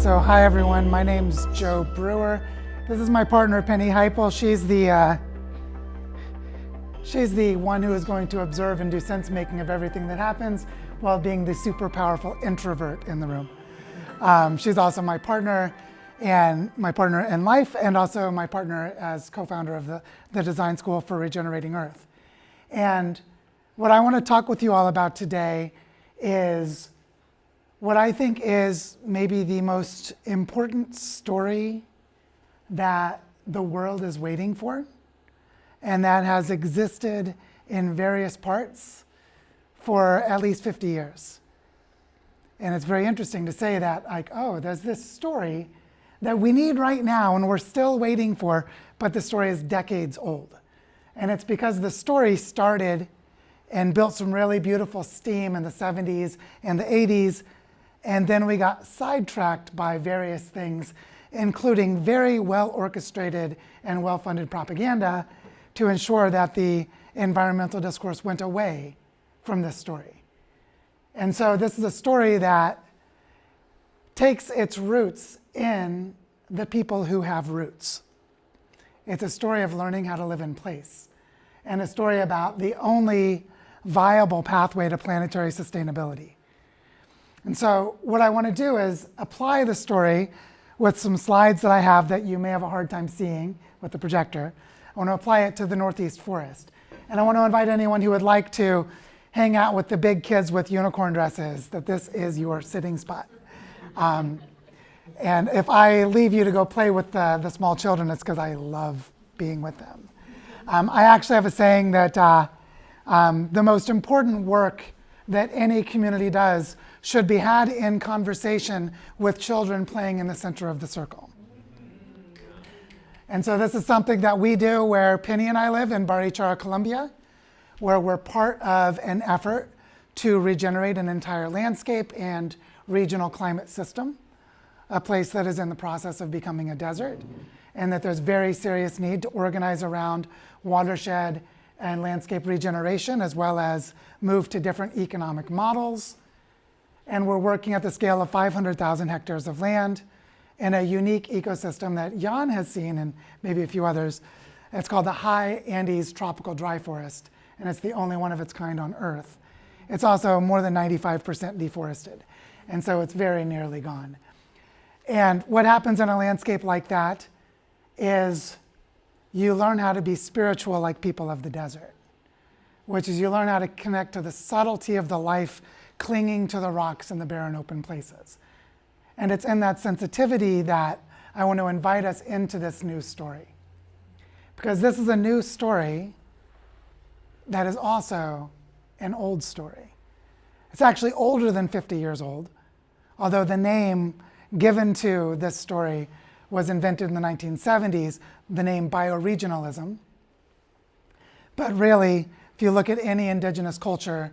So hi everyone, my name's Joe Brewer. This is my partner Penny Heipel. She's the one who is going to observe and do sense making of everything that happens while being the super powerful introvert in the room. She's also my partner in life, and also my partner as co-founder of the Design School for Regenerating Earth. And what I want to talk with you all about today is what I think is maybe the most important story that the world is waiting for, and that has existed in various parts for at least 50 years. And it's very interesting to say that, like, oh, there's this story that we need right now and we're still waiting for, but the story is decades old. And it's because the story started and built some really beautiful steam in the 70s and the 80s, and then we got sidetracked by various things, including very well orchestrated and well-funded propaganda to ensure that the environmental discourse went away from this story. And so this is a story that takes its roots in the people who have roots. It's a story of learning how to live in place, and a story about the only viable pathway to planetary sustainability. And so what I want to do is apply the story with some slides that I have that you may have a hard time seeing with the projector. I want to apply it to the Northeast forest. And I want to invite anyone who would like to hang out with the big kids with unicorn dresses, that this is your sitting spot. And if I leave you to go play with the small children, it's because I love being with them. I actually have a saying that the most important work that any community does should be had in conversation with children playing in the center of the circle. And so this is something that we do where Penny and I live in Barichara, Colombia, where we're part of an effort to regenerate an entire landscape and regional climate system, a place that is in the process of becoming a desert, and that there's very serious need to organize around watershed and landscape regeneration, as well as move to different economic models. And we're working at the scale of 500,000 hectares of land in a unique ecosystem that Jan has seen, and maybe a few others. It's called the High Andes Tropical Dry Forest, and it's the only one of its kind on Earth. It's also more than 95% deforested, and so it's very nearly gone. And what happens in a landscape like that is you learn how to be spiritual like people of the desert, which is you learn how to connect to the subtlety of the life clinging to the rocks in the barren open places. And it's in that sensitivity that I want to invite us into this new story. Because this is a new story that is also an old story. It's actually older than 50 years old, although the name given to this story was invented in the 1970s, the name bioregionalism. But really, if you look at any indigenous culture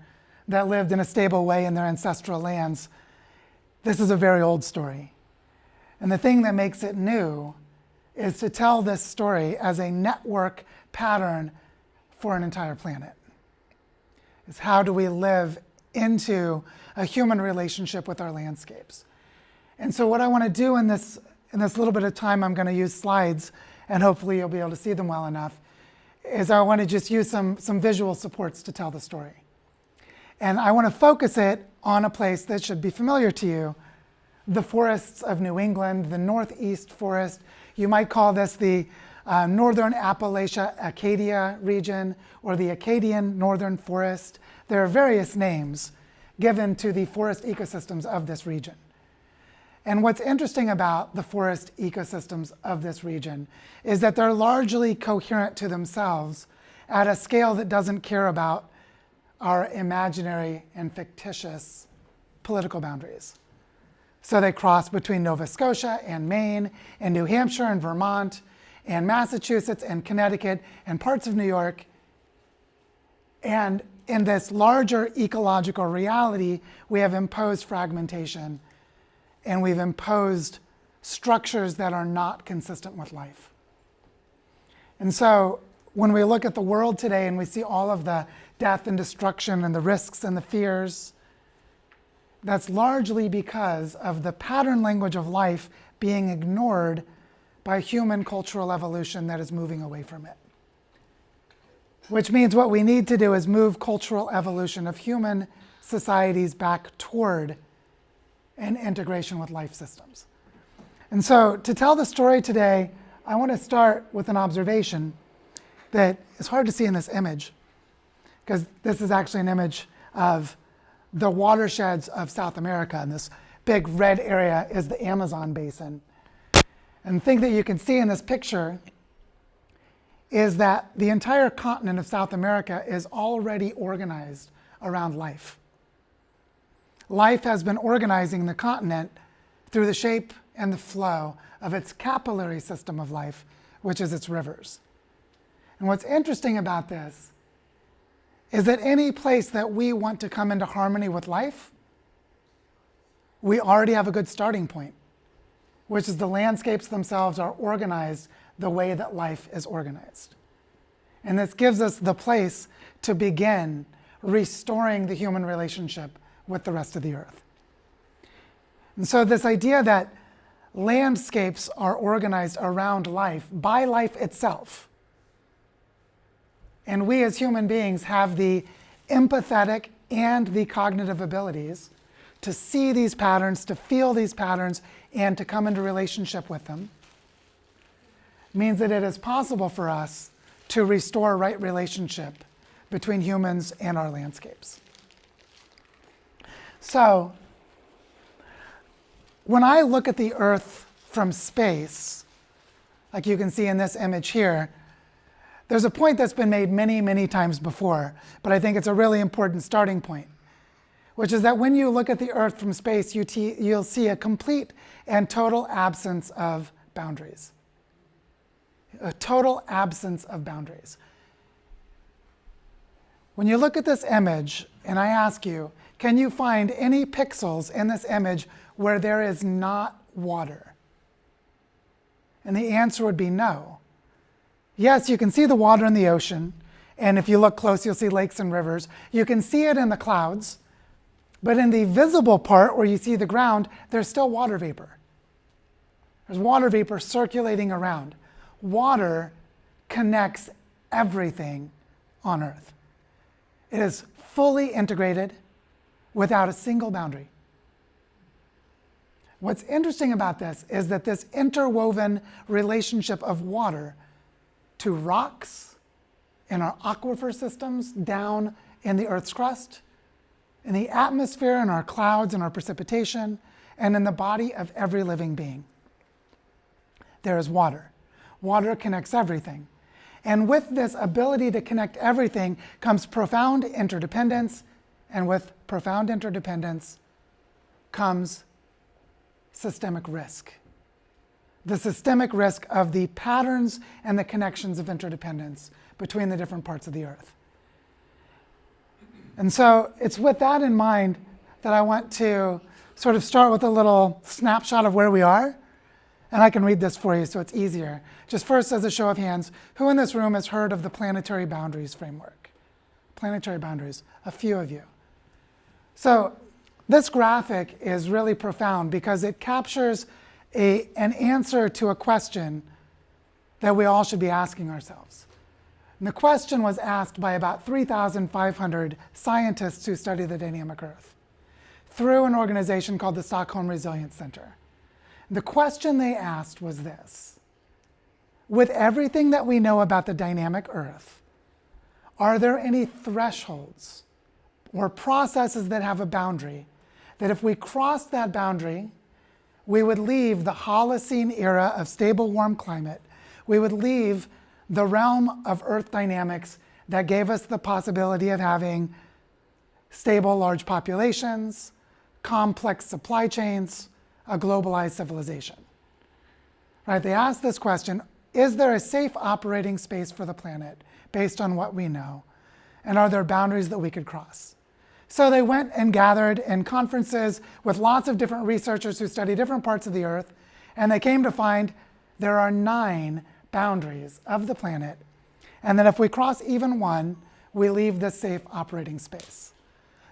that lived in a stable way in their ancestral lands, this is a very old story. And the thing that makes it new is to tell this story as a network pattern for an entire planet. It's how do we live into a human relationship with our landscapes. And so what I want to do in this little bit of time, I'm going to use slides, and hopefully you'll be able to see them well enough, is I want to just use some visual supports to tell the story. And I want to focus it on a place that should be familiar to you, the forests of New England, the Northeast forest. You might call this the Northern Appalachia Acadia region, or the Acadian Northern Forest. There are various names given to the forest ecosystems of this region. And what's interesting about the forest ecosystems of this region is that they're largely coherent to themselves at a scale that doesn't care about our imaginary and fictitious political boundaries. So they cross between Nova Scotia and Maine and New Hampshire and Vermont and Massachusetts and Connecticut and parts of New York. And in this larger ecological reality, we have imposed fragmentation, and we've imposed structures that are not consistent with life. And so when we look at the world today and we see all of the death and destruction and the risks and the fears, that's largely because of the pattern language of life being ignored by human cultural evolution that is moving away from it. Which means what we need to do is move cultural evolution of human societies back toward an integration with life systems. And so to tell the story today, I want to start with an observation that is hard to see in this image, because this is actually an image of the watersheds of South America, and this big red area is the Amazon basin. And the thing that you can see in this picture is that the entire continent of South America is already organized around life. Life has been organizing the continent through the shape and the flow of its capillary system of life, which is its rivers. And what's interesting about this is that any place that we want to come into harmony with life, we already have a good starting point, which is the landscapes themselves are organized the way that life is organized. And this gives us the place to begin restoring the human relationship with the rest of the earth. And so this idea that landscapes are organized around life, by life itself, and we as human beings have the empathetic and the cognitive abilities to see these patterns, to feel these patterns, and to come into relationship with them, means that it is possible for us to restore right relationship between humans and our landscapes. So, when I look at the Earth from space, like you can see in this image here, there's a point that's been made many, many times before, but I think it's a really important starting point, which is that when you look at the Earth from space, you'll see a complete and total absence of boundaries. A total absence of boundaries. When you look at this image, and I ask you, can you find any pixels in this image where there is not water? And the answer would be no. Yes, you can see the water in the ocean, and if you look close, you'll see lakes and rivers. You can see it in the clouds, but in the visible part where you see the ground, there's still water vapor. There's water vapor circulating around. Water connects everything on Earth. It is fully integrated without a single boundary. What's interesting about this is that this interwoven relationship of water to rocks in our aquifer systems down in the Earth's crust, in the atmosphere, in our clouds, in our precipitation, and in the body of every living being. There is water. Water connects everything. And with this ability to connect everything comes profound interdependence, and with profound interdependence comes systemic risk. The systemic risk of the patterns and the connections of interdependence between the different parts of the Earth. And so it's with that in mind that I want to sort of start with a little snapshot of where we are. And I can read this for you so it's easier. Just first, as a show of hands, who in this room has heard of the planetary boundaries framework? Planetary boundaries, a few of you. So this graphic is really profound because it captures an answer to a question that we all should be asking ourselves. And the question was asked by about 3,500 scientists who study the dynamic Earth through an organization called the Stockholm Resilience Center. The question they asked was this: with everything that we know about the dynamic Earth, are there any thresholds or processes that have a boundary that if we cross that boundary, we would leave the Holocene era of stable warm climate, we would leave the realm of Earth dynamics that gave us the possibility of having stable large populations, complex supply chains, a globalized civilization? Right? They asked this question: is there a safe operating space for the planet based on what we know? And are there boundaries that we could cross? So they went and gathered in conferences with lots of different researchers who study different parts of the Earth, and they came to find there are 9 boundaries of the planet, and that if we cross even one, we leave this safe operating space.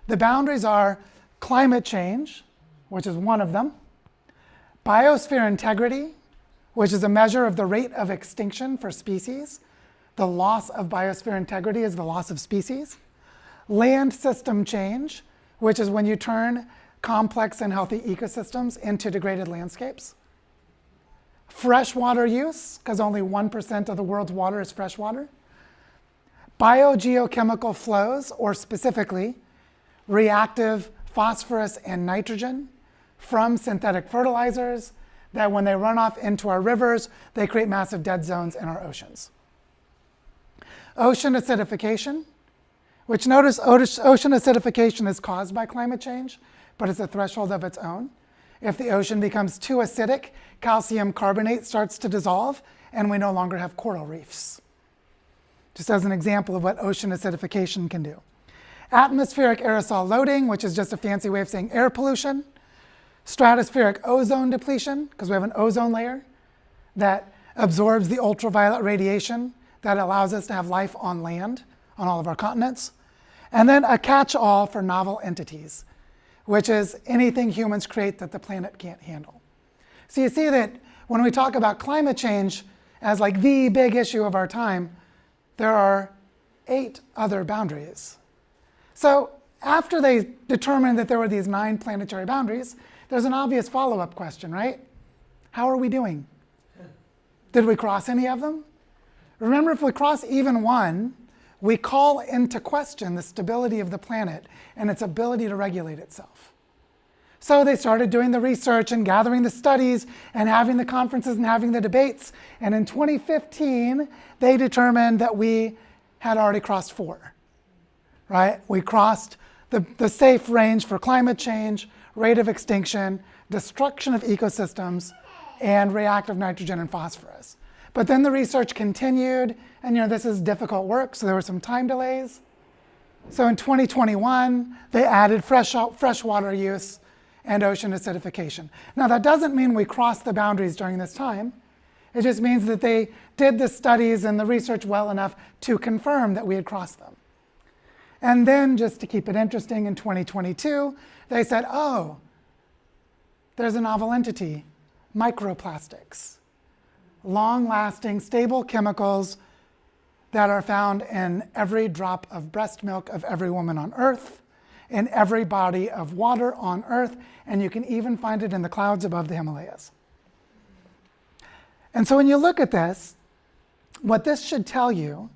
The boundaries are climate change, which is one of them, biosphere integrity, which is a measure of the rate of extinction for species. The loss of biosphere integrity is the loss of species. Land system change, which is when you turn complex and healthy ecosystems into degraded landscapes. Freshwater use, because only 1% of the world's water is freshwater. Biogeochemical flows, or specifically reactive phosphorus and nitrogen from synthetic fertilizers that when they run off into our rivers, they create massive dead zones in our oceans. Ocean acidification, which notice ocean acidification is caused by climate change, but it's a threshold of its own. If the ocean becomes too acidic, calcium carbonate starts to dissolve, and we no longer have coral reefs. Just as an example of what ocean acidification can do. Atmospheric aerosol loading, which is just a fancy way of saying air pollution. Stratospheric ozone depletion, because we have an ozone layer that absorbs the ultraviolet radiation that allows us to have life on land on all of our continents. And then a catch-all for novel entities, which is anything humans create that the planet can't handle. So you see that when we talk about climate change as like the big issue of our time, there are 8 other boundaries. So after they determined that there were these 9 planetary boundaries, there's an obvious follow-up question, right? How are we doing? Did we cross any of them? Remember, if we cross even one, we call into question the stability of the planet and its ability to regulate itself. So they started doing the research and gathering the studies and having the conferences and having the debates. And in 2015, they determined that we had already crossed 4, right? We crossed the safe range for climate change, rate of extinction, destruction of ecosystems, and reactive nitrogen and phosphorus. But then the research continued, and this is difficult work, so there were some time delays. So in 2021, they added freshwater use and ocean acidification. Now that doesn't mean we crossed the boundaries during this time. It just means that they did the studies and the research well enough to confirm that we had crossed them. And then, just to keep it interesting, in 2022, they said, oh, there's a novel entity, microplastics, long-lasting, stable chemicals that are found in every drop of breast milk of every woman on Earth, in every body of water on Earth, and you can even find it in the clouds above the Himalayas. And so when you look at this, what this should tell you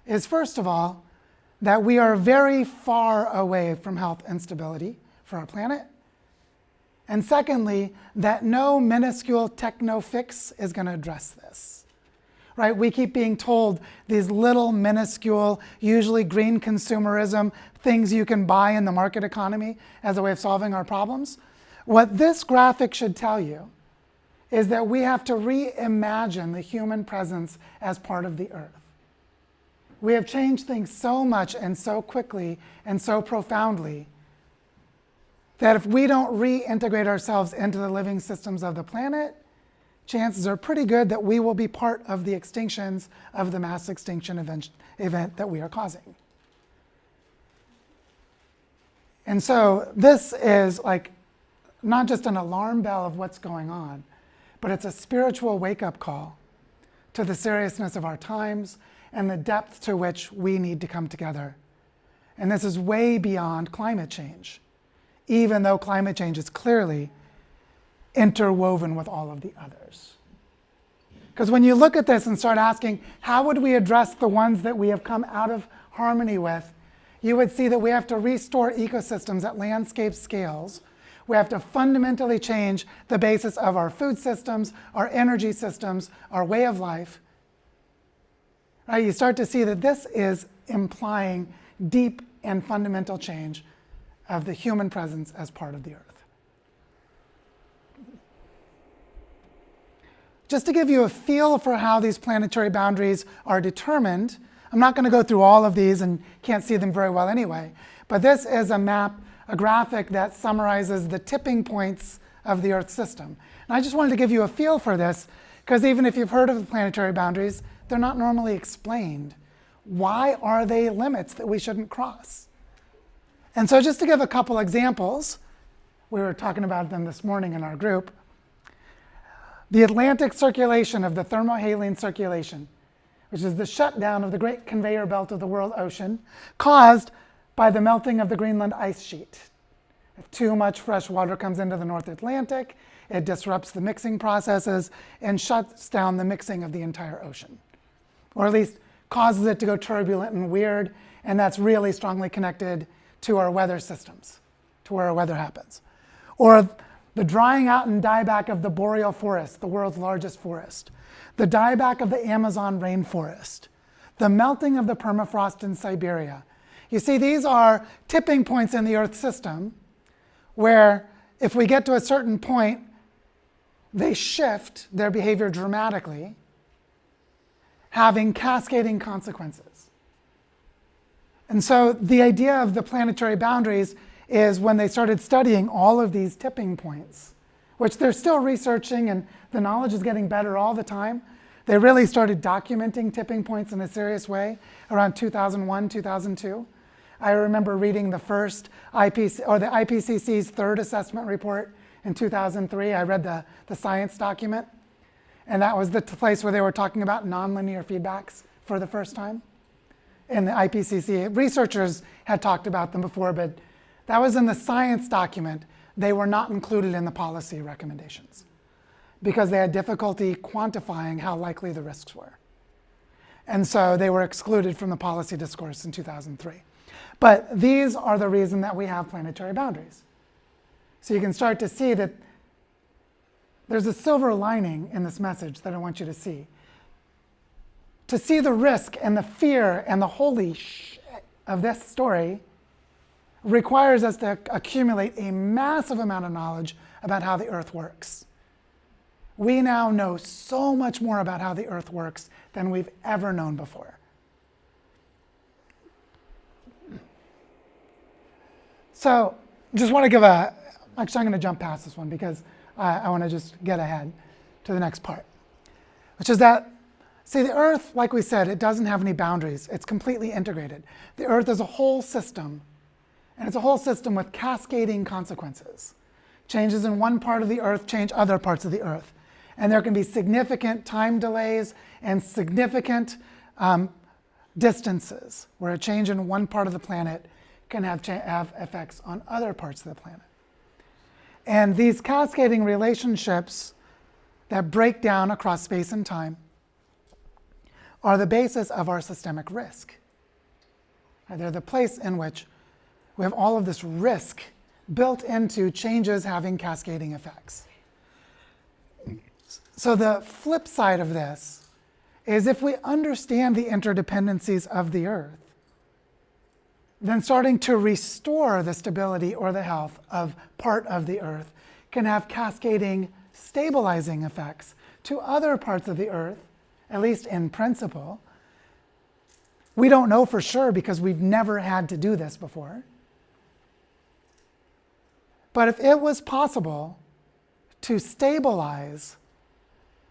is, first of all, that we are very far away from health and stability for our planet. And secondly, that no minuscule techno fix is going to address this. Right? We keep being told these little minuscule, usually green consumerism, things you can buy in the market economy as a way of solving our problems. What this graphic should tell you is that we have to reimagine the human presence as part of the earth. We have changed things so much and so quickly and so profoundly that if we don't reintegrate ourselves into the living systems of the planet, chances are pretty good that we will be part of the extinctions of the mass extinction event that we are causing. And so this is like not just an alarm bell of what's going on, but it's a spiritual wake-up call to the seriousness of our times and the depth to which we need to come together. And this is way beyond climate change, even though climate change is clearly interwoven with all of the others. Because when you look at this and start asking, how would we address the ones that we have come out of harmony with, you would see that we have to restore ecosystems at landscape scales. We have to fundamentally change the basis of our food systems, our energy systems, our way of life. Right? You start to see that this is implying deep and fundamental change of the human presence as part of the earth. Just to give you a feel for how these planetary boundaries are determined, I'm not going to go through all of these and can't see them very well anyway, but this is a map, a graphic that summarizes the tipping points of the Earth system. And I just wanted to give you a feel for this, because even if you've heard of the planetary boundaries, they're not normally explained. Why are they limits that we shouldn't cross? And so just to give a couple examples, we were talking about them this morning in our group. The Atlantic circulation of the thermohaline circulation, which is the shutdown of the great conveyor belt of the world ocean, caused by the melting of the Greenland ice sheet. If too much fresh water comes into the North Atlantic, it disrupts the mixing processes and shuts down the mixing of the entire ocean, or at least causes it to go turbulent and weird, and that's really strongly connected to our weather systems, to where our weather happens. Or the drying out and dieback of the boreal forest, the world's largest forest, the dieback of the Amazon rainforest, the melting of the permafrost in Siberia. You see, these are tipping points in the Earth system where if we get to a certain point, they shift their behavior dramatically, having cascading consequences. And so the idea of the planetary boundaries is when they started studying all of these tipping points, which they're still researching and the knowledge is getting better all the time. They really started documenting tipping points in a serious way around 2001, 2002. I remember reading the first IPCC's third assessment report in 2003. I read the science document, and that was the place where they were talking about nonlinear feedbacks for the first time. And the IPCC, researchers had talked about them before, but that was in the science document. They were not included in the policy recommendations because they had difficulty quantifying how likely the risks were. And so they were excluded from the policy discourse in 2003. But these are the reason that we have planetary boundaries. So you can start to see that there's a silver lining in this message that I want you to see. To see the risk and the fear and the holy shit of this story requires us to accumulate a massive amount of knowledge about how the Earth works. We now know so much more about how the Earth works than we've ever known before. So just want to give actually I'm going to jump past this one because I want to just get ahead to the next part, which is that, see, the Earth, like we said, it doesn't have any boundaries. It's completely integrated. The Earth is a whole system, and it's a whole system with cascading consequences. Changes in one part of the Earth change other parts of the Earth. And there can be significant time delays and significant distances where a change in one part of the planet can have effects on other parts of the planet. And these cascading relationships that break down across space and time are the basis of our systemic risk. They're the place in which we have all of this risk built into changes having cascading effects. So the flip side of this is if we understand the interdependencies of the Earth, then starting to restore the stability or the health of part of the Earth can have cascading stabilizing effects to other parts of the Earth, at least in principle. We don't know for sure because we've never had to do this before. But if it was possible to stabilize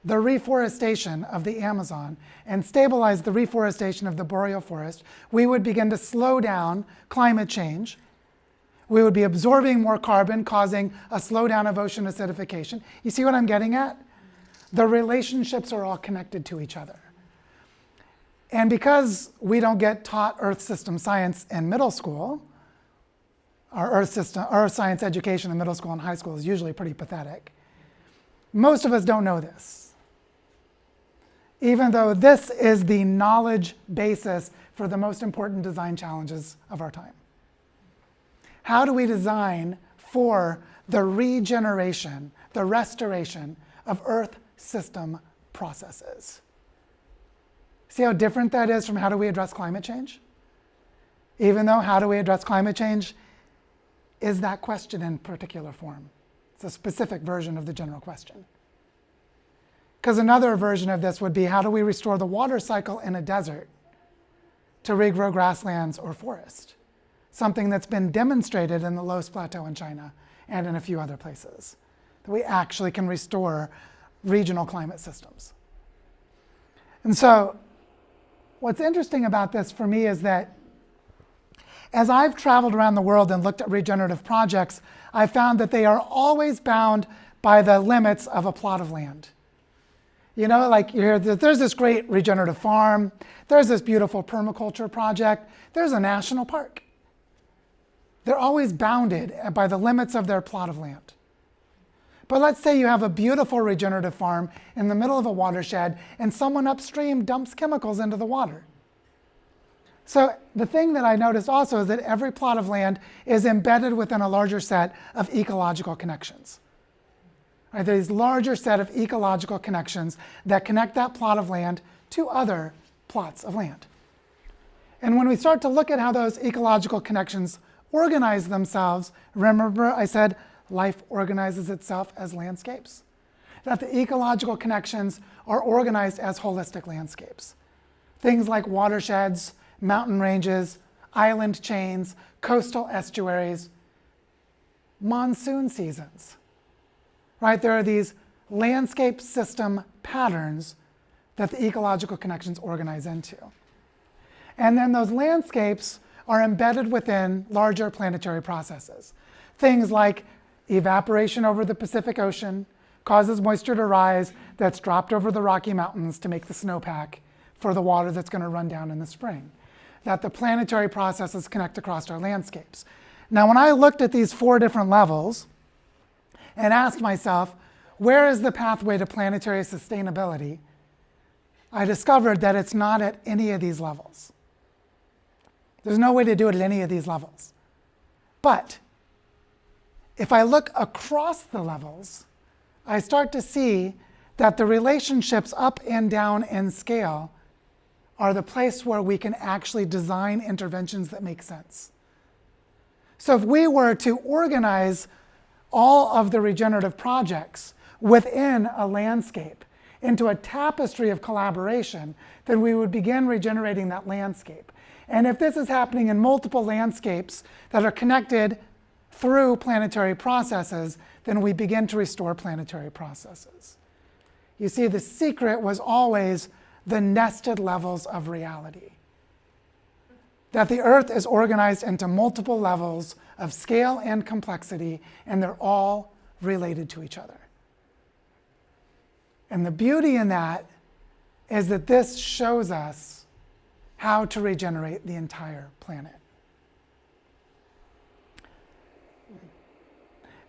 the reforestation of the Amazon and stabilize the reforestation of the boreal forest, we would begin to slow down climate change. We would be absorbing more carbon, causing a slowdown of ocean acidification. You see what I'm getting at? The relationships are all connected to each other. And because we don't get taught Earth system science in middle school, our Earth science education in middle school and high school is usually pretty pathetic. Most of us don't know this, even though this is the knowledge basis for the most important design challenges of our time. How do we design for the regeneration, the restoration of Earth system processes? See how different that is from how do we address climate change? Even though how do we address climate change is that question in particular form. It's a specific version of the general question. Because another version of this would be, how do we restore the water cycle in a desert to regrow grasslands or forest? Something that's been demonstrated in the Loess Plateau in China and in a few other places, that we actually can restore regional climate systems. And so what's interesting about this for me is that As I've traveled around the world and looked at regenerative projects, I found that they are always bound by the limits of a plot of land. You know, like you hear, there's this great regenerative farm, there's this beautiful permaculture project, there's a national park. They're always bounded by the limits of their plot of land. But let's say you have a beautiful regenerative farm in the middle of a watershed and someone upstream dumps chemicals into the water. So the thing that I noticed also is that every plot of land is embedded within a larger set of ecological connections. Right, there's a larger set of ecological connections that connect that plot of land to other plots of land. And when we start to look at how those ecological connections organize themselves, remember I said life organizes itself as landscapes? That the ecological connections are organized as holistic landscapes. Things like watersheds, mountain ranges, island chains, coastal estuaries, monsoon seasons. Right? There are these landscape system patterns that the ecological connections organize into. And then those landscapes are embedded within larger planetary processes. Things like evaporation over the Pacific Ocean causes moisture to rise that's dropped over the Rocky Mountains to make the snowpack for the water that's going to run down in the spring. That the planetary processes connect across our landscapes. Now, when I looked at these 4 different levels, and asked myself, where is the pathway to planetary sustainability? I discovered that it's not at any of these levels. There's no way to do it at any of these levels. But if I look across the levels, I start to see that the relationships up and down in scale are the place where we can actually design interventions that make sense. So if we were to organize all of the regenerative projects within a landscape into a tapestry of collaboration, then we would begin regenerating that landscape. And if this is happening in multiple landscapes that are connected through planetary processes, then we begin to restore planetary processes. You see, the secret was always the nested levels of reality. That the Earth is organized into multiple levels of scale and complexity, and they're all related to each other. And the beauty in that is that this shows us how to regenerate the entire planet.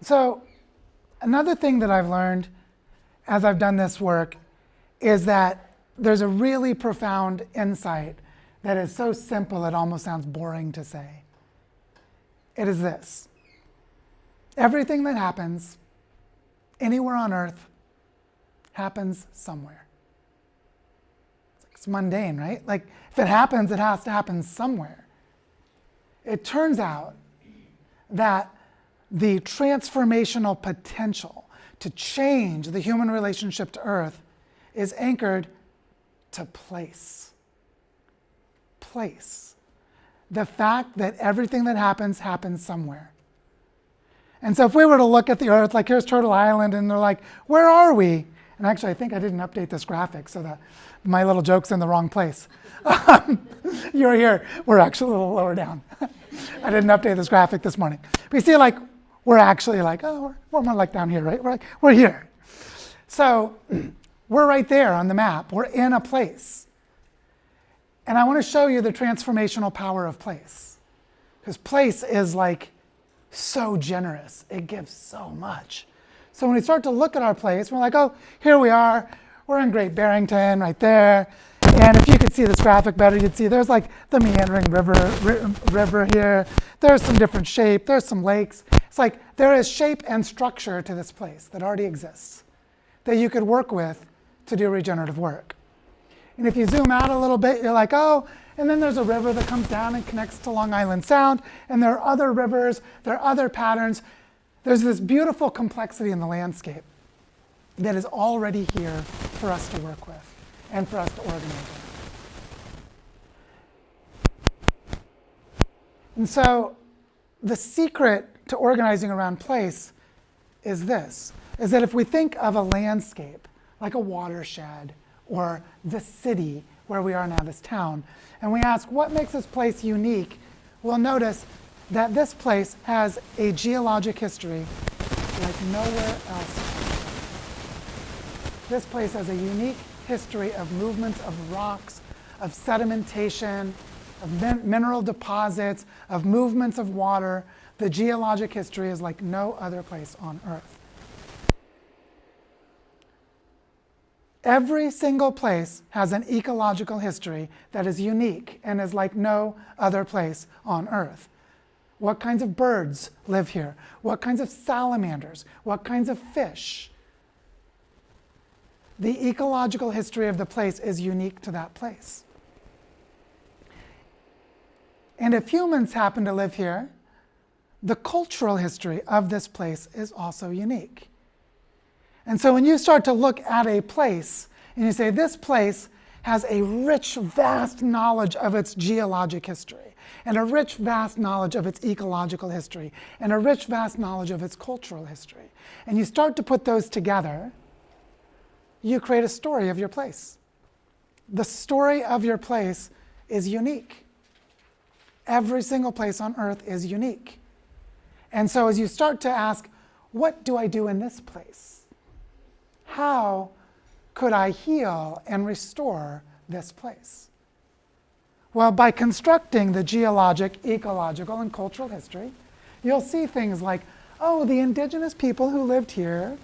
So another thing that I've learned as I've done this work is that there's a really profound insight that is so simple it almost sounds boring to say. It is this: everything that happens anywhere on Earth happens somewhere. It's mundane, right? Like, if it happens, it has to happen somewhere. It turns out that the transformational potential to change the human relationship to Earth is anchored to place. Place. The fact that everything that happens somewhere. And so if we were to look at the Earth, like here's Turtle Island, and they're like, where are we? And actually, I think I didn't update this graphic, so that my little joke's in the wrong place. You're here. We're actually a little lower down. I didn't update this graphic this morning. But you see, like, we're actually like, oh, we're more like down here, right? We're here. So we're right there on the map. We're in a place. And I want to show you the transformational power of place. Because place is like so generous. It gives so much. So when we start to look at our place, we're like, oh, here we are. We're in Great Barrington right there. And if you could see this graphic better, you'd see there's like the meandering river here. There's some different shape. There's some lakes. It's like there is shape and structure to this place that already exists that you could work with to do regenerative work. And if you zoom out a little bit, you're like, oh, and then there's a river that comes down and connects to Long Island Sound, and there are other rivers, there are other patterns. There's this beautiful complexity in the landscape that is already here for us to work with and for us to organize. And so the secret to organizing around place is this, is that if we think of a landscape like a watershed or the city where we are now, this town, and we ask what makes this place unique, will notice that this place has a geologic history like nowhere else. This place has a unique history of movements of rocks, of sedimentation, of mineral deposits, of movements of water. The geologic history is like no other place on Earth. Every single place has an ecological history that is unique and is like no other place on Earth. What kinds of birds live here? What kinds of salamanders? What kinds of fish? The ecological history of the place is unique to that place. And if humans happen to live here, the cultural history of this place is also unique. And so when you start to look at a place and you say, this place has a rich, vast knowledge of its geologic history, and a rich, vast knowledge of its ecological history, and a rich, vast knowledge of its cultural history, and you start to put those together, you create a story of your place. The story of your place is unique. Every single place on Earth is unique. And so as you start to ask, what do I do in this place? How could I heal and restore this place? Well, by constructing the geologic, ecological, and cultural history, you'll see things like, oh, the indigenous people who lived here,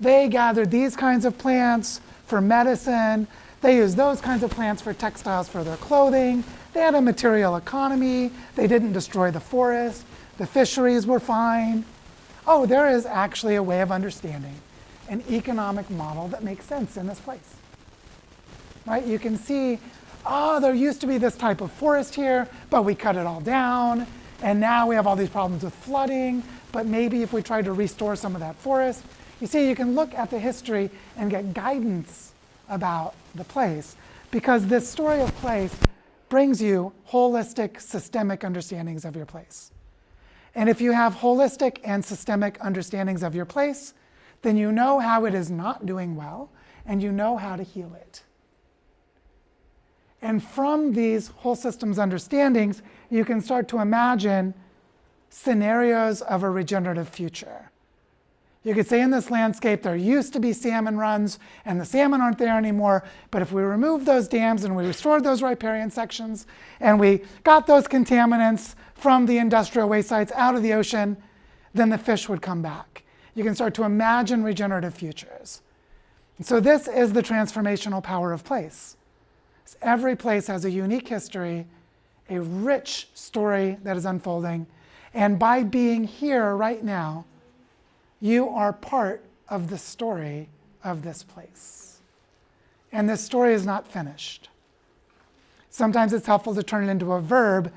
they gathered these kinds of plants for medicine. They used those kinds of plants for textiles for their clothing. They had a material economy. They didn't destroy the forest. The fisheries were fine. Oh, there is actually a way of understanding an economic model that makes sense in this place. Right? You can see, oh, there used to be this type of forest here, but we cut it all down. And now we have all these problems with flooding. But maybe if we tried to restore some of that forest, you see, you can look at the history and get guidance about the place, because this story of place brings you holistic, systemic understandings of your place. And if you have holistic and systemic understandings of your place, then you know how it is not doing well, and you know how to heal it. And from these whole systems understandings, you can start to imagine scenarios of a regenerative future. You could say in this landscape, there used to be salmon runs, and the salmon aren't there anymore, but if we removed those dams and we restored those riparian sections, and we got those contaminants from the industrial waste sites out of the ocean, then the fish would come back. You can start to imagine regenerative futures. And so this is the transformational power of place. Every place has a unique history, a rich story that is unfolding, and by being here right now, you are part of the story of this place. And this story is not finished. Sometimes it's helpful to turn it into a verb,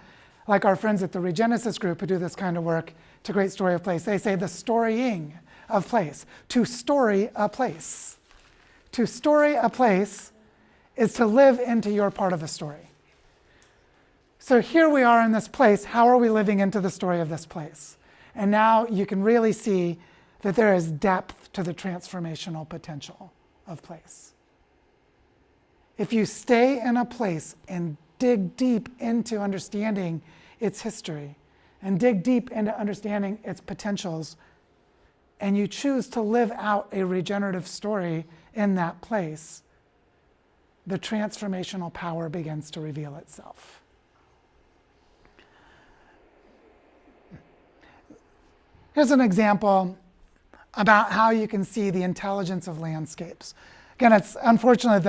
like our friends at the Regenesis group who do this kind of work to create story of place. They say the storying of place. To story a place. To story a place is to live into your part of a story. So here we are in this place. How are we living into the story of this place? And now you can really see that there is depth to the transformational potential of place. If you stay in a place and dig deep into understanding its history and dig deep into understanding its potentials, and you choose to live out a regenerative story in that place, the transformational power begins to reveal itself. Here's an example about how you can see the intelligence of landscapes. Again, it's unfortunately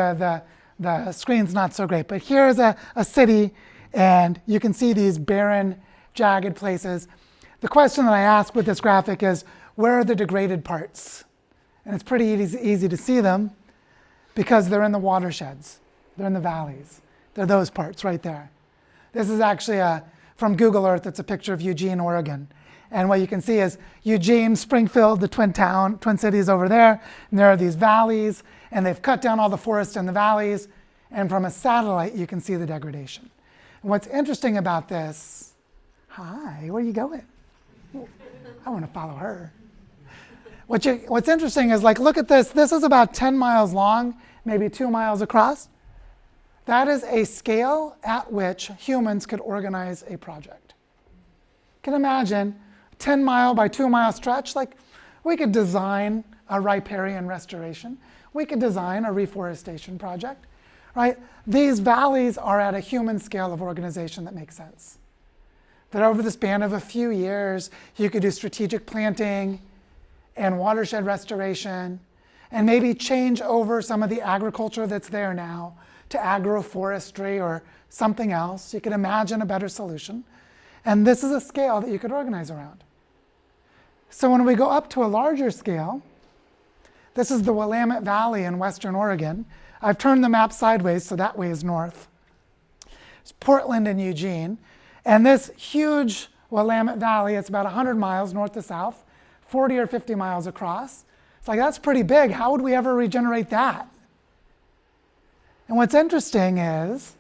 the screen's not so great, but here's a city, and you can see these barren, jagged places. The question that I ask with this graphic is, where are the degraded parts? And it's pretty easy to see them because they're in the watersheds, they're in the valleys. They're those parts right there. This is actually from Google Earth. It's a picture of Eugene, Oregon. And what you can see is Eugene, Springfield, the twin cities over there, and there are these valleys, and they've cut down all the forest in the valleys, and from a satellite you can see the degradation. And what's interesting about this, hi, where are you going? I want to follow her. What's interesting is, like, look at this. This is about 10 miles long, maybe 2 miles across. That is a scale at which humans could organize a project. can imagine 10-mile by 2-mile stretch, like we could design a riparian restoration. We could design a reforestation project, right? These valleys are at a human scale of organization that makes sense. That over the span of a few years, you could do strategic planting and watershed restoration, and maybe change over some of the agriculture that's there now to agroforestry or something else. You could imagine a better solution. And this is a scale that you could organize around. So when we go up to a larger scale, this is the Willamette Valley in Western Oregon. I've turned the map sideways, so that way is north. It's Portland and Eugene. And this huge Willamette Valley, it's about 100 miles north to south, 40 or 50 miles across. It's like, that's pretty big. How would we ever regenerate that? And what's interesting is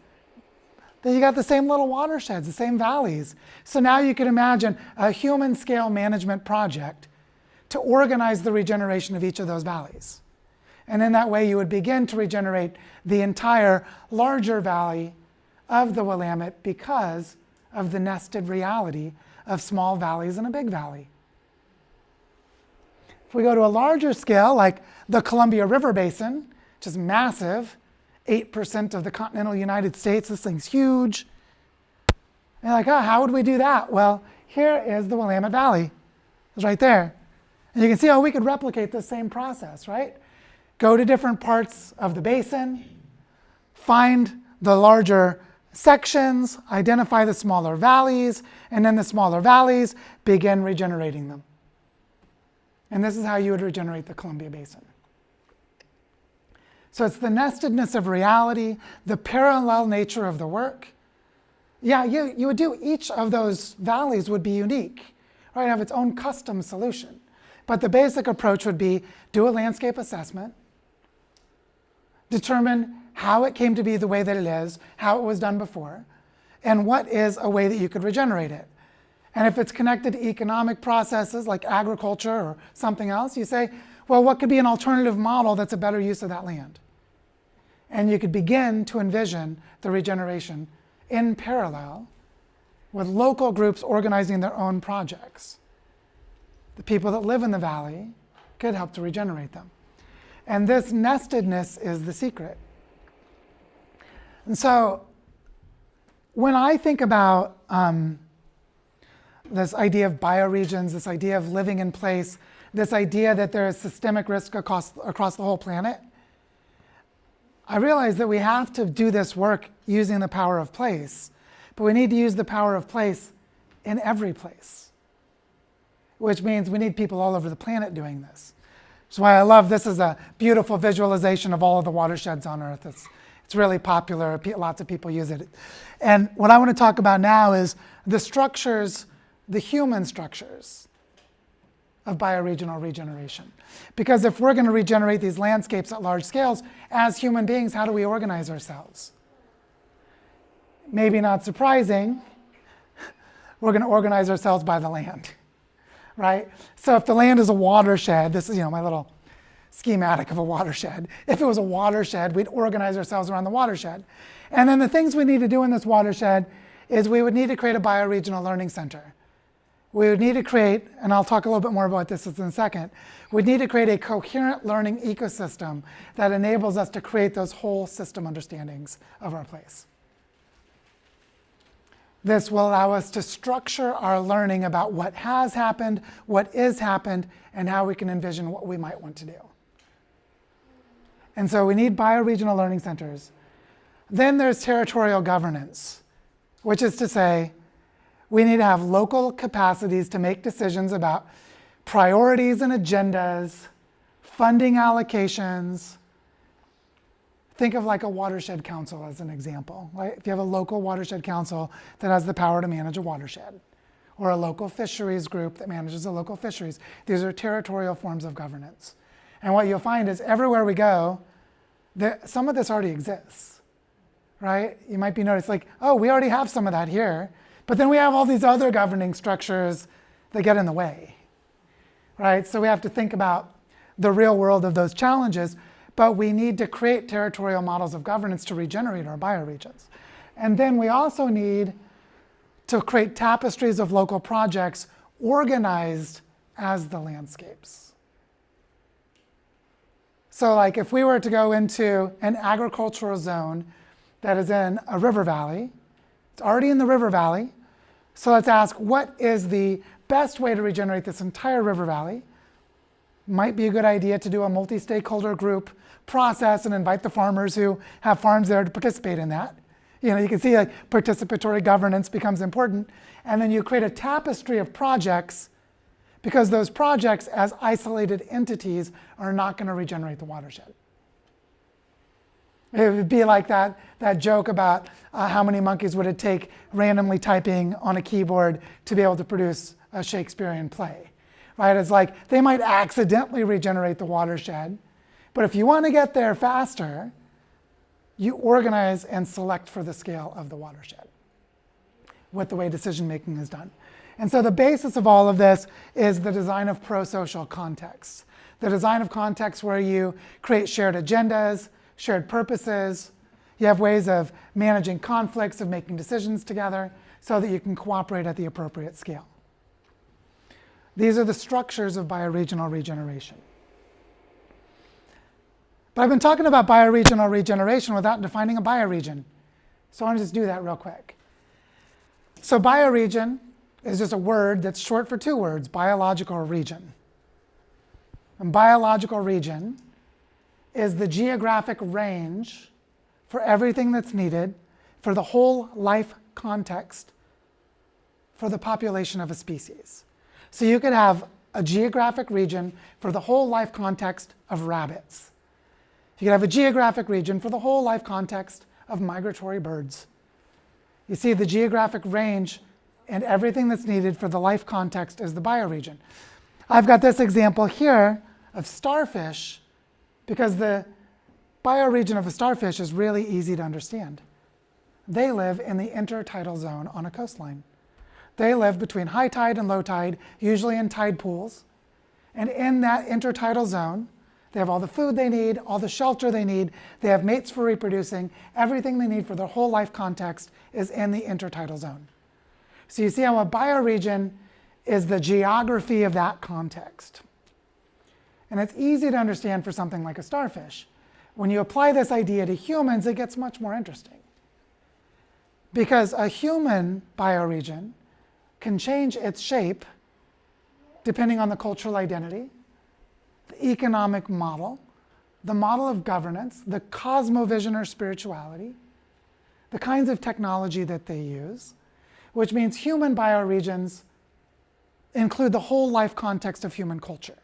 that you got the same little watersheds, the same valleys. So now you can imagine a human scale management project to organize the regeneration of each of those valleys. And in that way, you would begin to regenerate the entire larger valley of the Willamette because of the nested reality of small valleys and a big valley. If we go to a larger scale, like the Columbia River Basin, which is massive, 8% of the continental United States, this thing's huge. And you're like, oh, how would we do that? Well, here is the Willamette Valley. It's right there. And you can see how we could replicate the same process, right? Go to different parts of the basin, find the larger sections, identify the smaller valleys, and then the smaller valleys, begin regenerating them. And this is how you would regenerate the Columbia Basin. So it's the nestedness of reality, the parallel nature of the work. Yeah, you would do each of those valleys would be unique, right? Have its own custom solution. But the basic approach would be do a landscape assessment, determine how it came to be the way that it is, how it was done before, and what is a way that you could regenerate it. And if it's connected to economic processes like agriculture or something else, you say, well, what could be an alternative model that's a better use of that land? And you could begin to envision the regeneration in parallel with local groups organizing their own projects. The people that live in the valley could help to regenerate them. And this nestedness is the secret. And so when I think about this idea of bioregions, this idea of living in place, this idea that there is systemic risk across the whole planet, I realize that we have to do this work using the power of place, but we need to use the power of place in every place, which means we need people all over the planet doing this. That's why I love this is a beautiful visualization of all of the watersheds on Earth. It's really popular. Lots of people use it. And what I want to talk about now is the structures, the human structures of bioregional regeneration. Because if we're going to regenerate these landscapes at large scales, as human beings, how do we organize ourselves? Maybe not surprising, we're going to organize ourselves by the land, right? So if the land is a watershed, this is my little schematic of a watershed. If it was a watershed, we'd organize ourselves around the watershed. And then the things we need to do in this watershed is we would need to create a bioregional learning center. We would need to create, and I'll talk a little bit more about this in a second, we'd need to create a coherent learning ecosystem that enables us to create those whole system understandings of our place. This will allow us to structure our learning about what has happened, what is happened, and how we can envision what we might want to do. And so we need bioregional learning centers. Then there's territorial governance, which is to say, we need to have local capacities to make decisions about priorities and agendas, funding allocations. Think of like a watershed council as an example, right? If you have a local watershed council that has the power to manage a watershed, or a local fisheries group that manages a local fisheries, these are territorial forms of governance. And what you'll find is everywhere we go, some of this already exists, right? You might be noticed like, oh, we already have some of that here, but then we have all these other governing structures that get in the way, right? So we have to think about the real world of those challenges, but we need to create territorial models of governance to regenerate our bioregions. And then we also need to create tapestries of local projects organized as the landscapes. So like if we were to go into an agricultural zone that is in a river valley, it's already in the river valley, so let's ask what is the best way to regenerate this entire river valley? Might be a good idea to do a multi-stakeholder group process and invite the farmers who have farms there to participate in that. You know, you can see like participatory governance becomes important, and then you create a tapestry of projects because those projects as isolated entities are not going to regenerate the watershed. It would be like that joke about how many monkeys would it take randomly typing on a keyboard to be able to produce a Shakespearean play, right? It's like they might accidentally regenerate the watershed, but if you want to get there faster, you organize and select for the scale of the watershed with the way decision making is done. And so the basis of all of this is the design of pro-social contexts. The design of contexts where you create shared agendas, shared purposes. You have ways of managing conflicts, of making decisions together so that you can cooperate at the appropriate scale. These are the structures of bioregional regeneration. But I've been talking about bioregional regeneration without defining a bioregion. So I want to just do that real quick. So bioregion is just a word that's short for two words, biological region. And biological region is the geographic range for everything that's needed for the whole life context for the population of a species. So you could have a geographic region for the whole life context of rabbits. You could have a geographic region for the whole life context of migratory birds. You see the geographic range and everything that's needed for the life context is the bioregion. I've got this example here of starfish because the bioregion of a starfish is really easy to understand. They live in the intertidal zone on a coastline. They live between high tide and low tide, usually in tide pools. And in that intertidal zone, they have all the food they need, all the shelter they need, they have mates for reproducing, everything they need for their whole life context is in the intertidal zone. So you see how a bioregion is the geography of that context. And it's easy to understand for something like a starfish. When you apply this idea to humans, it gets much more interesting. Because a human bioregion can change its shape depending on the cultural identity, the economic model, the model of governance, the cosmovision or spirituality, the kinds of technology that they use, which means human bioregions include the whole life context of human culture,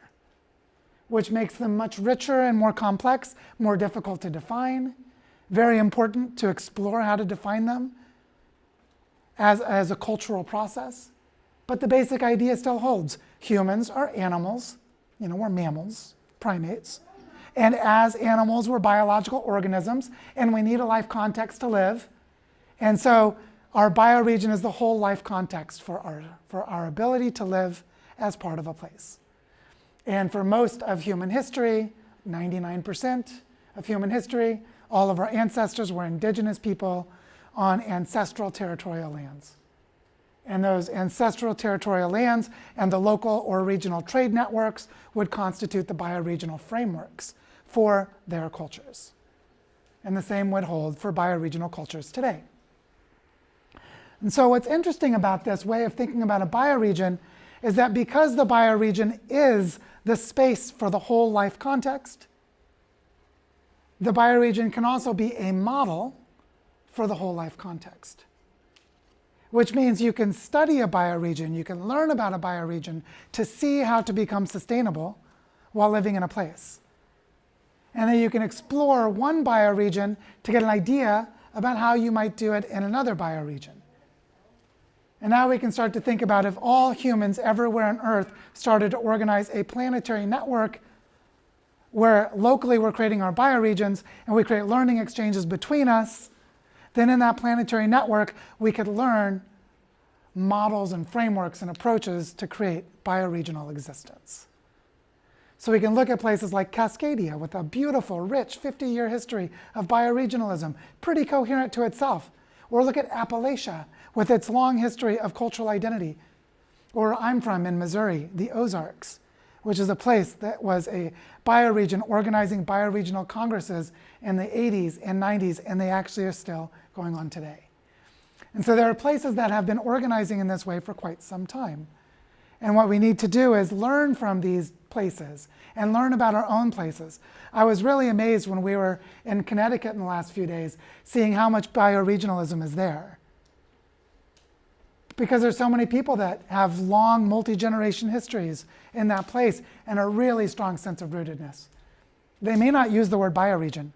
which makes them much richer and more complex, more difficult to define, very important to explore how to define them as a cultural process. But the basic idea still holds. Humans are animals, we're mammals, primates. And as animals, we're biological organisms, and we need a life context to live. And so our bioregion is the whole life context for our ability to live as part of a place. And for most of human history, 99% of human history, all of our ancestors were indigenous people on ancestral territorial lands. And those ancestral territorial lands and the local or regional trade networks would constitute the bioregional frameworks for their cultures. And the same would hold for bioregional cultures today. And so what's interesting about this way of thinking about a bioregion is that because the bioregion is the space for the whole life context, the bioregion can also be a model for the whole life context. Which means you can study a bioregion, you can learn about a bioregion to see how to become sustainable while living in a place. And then you can explore one bioregion to get an idea about how you might do it in another bioregion. And now we can start to think about if all humans everywhere on Earth started to organize a planetary network where locally we're creating our bioregions and we create learning exchanges between us, then in that planetary network, we could learn models and frameworks and approaches to create bioregional existence. So we can look at places like Cascadia with a beautiful, rich 50-year history of bioregionalism, pretty coherent to itself, Or look at Appalachia with its long history of cultural identity. Or where I'm from in Missouri, the Ozarks, which is a place that was a bioregion organizing bioregional congresses in the 80s and 90s, and they actually are still going on today. And so there are places that have been organizing in this way for quite some time. And what we need to do is learn from these places and learn about our own places. I was really amazed when we were in Connecticut in the last few days, seeing how much bioregionalism is there. Because there's so many people that have long multi-generation histories in that place and a really strong sense of rootedness. They may not use the word bioregion,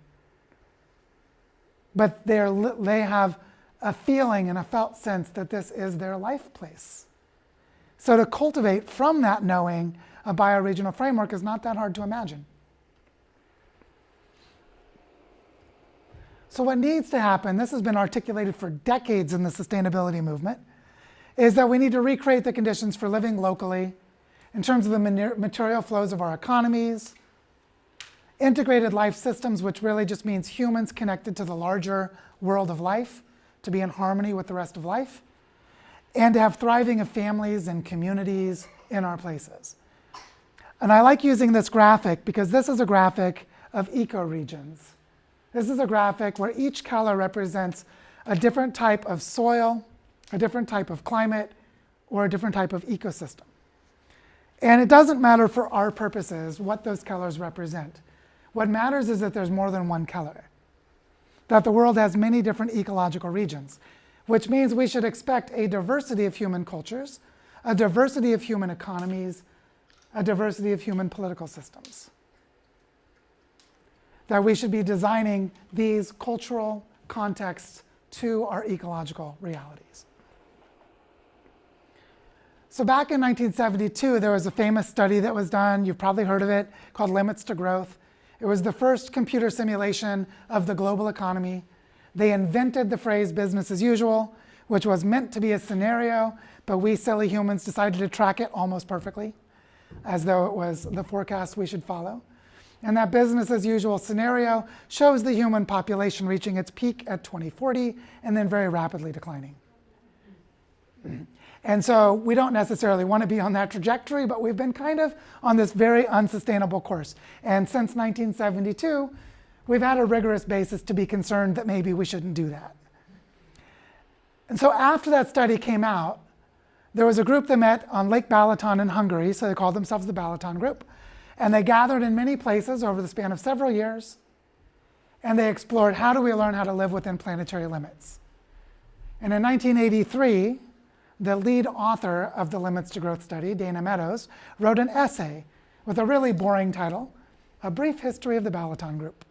but they have a feeling and a felt sense that this is their life place. So to cultivate from that knowing a bioregional framework is not that hard to imagine. So what needs to happen, this has been articulated for decades in the sustainability movement, is that we need to recreate the conditions for living locally in terms of the material flows of our economies, integrated life systems, which really just means humans connected to the larger world of life, to be in harmony with the rest of life, and to have thriving of families and communities in our places. And I like using this graphic because this is a graphic of ecoregions. This is a graphic where each color represents a different type of soil, a different type of climate, or a different type of ecosystem. And it doesn't matter for our purposes what those colors represent. What matters is that there's more than one color, that the world has many different ecological regions, which means we should expect a diversity of human cultures, a diversity of human economies, a diversity of human political systems. That we should be designing these cultural contexts to our ecological realities. So back in 1972, there was a famous study that was done, you've probably heard of it, called Limits to Growth. It was the first computer simulation of the global economy. They invented the phrase business as usual, which was meant to be a scenario, but we silly humans decided to track it almost perfectly, as though it was the forecast we should follow. And that business as usual scenario shows the human population reaching its peak at 2040 and then very rapidly declining. And so we don't necessarily want to be on that trajectory, but we've been kind of on this very unsustainable course. And since 1972, we've had a rigorous basis to be concerned that maybe we shouldn't do that. And so after that study came out, there was a group that met on Lake Balaton in Hungary, so they called themselves the Balaton Group. And they gathered in many places over the span of several years, and they explored how do we learn how to live within planetary limits. And in 1983, the lead author of the Limits to Growth study, Dana Meadows, wrote an essay with a really boring title, A Brief History of the Balaton Group.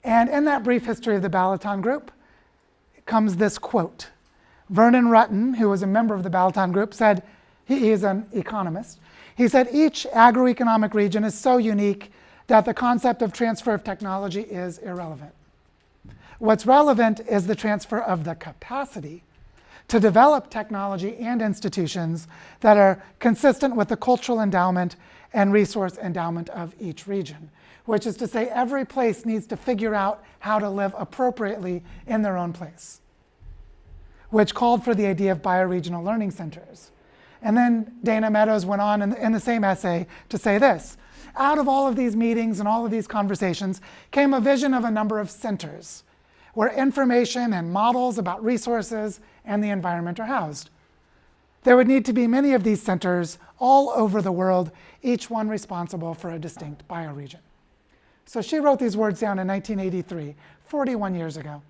And in that brief history of the Balaton Group comes this quote. Vernon Rutten, who was a member of the Balaton Group, said, he is an economist, he said, each agroeconomic region is so unique that the concept of transfer of technology is irrelevant. What's relevant is the transfer of the capacity to develop technology and institutions that are consistent with the cultural endowment and resource endowment of each region, which is to say every place needs to figure out how to live appropriately in their own place, which called for the idea of bioregional learning centers. And then Dana Meadows went on in the same essay to say this, out of all of these meetings and all of these conversations came a vision of a number of centers where information and models about resources and the environment are housed. There would need to be many of these centers all over the world, each one responsible for a distinct bioregion. So she wrote these words down in 1983, 41 years ago.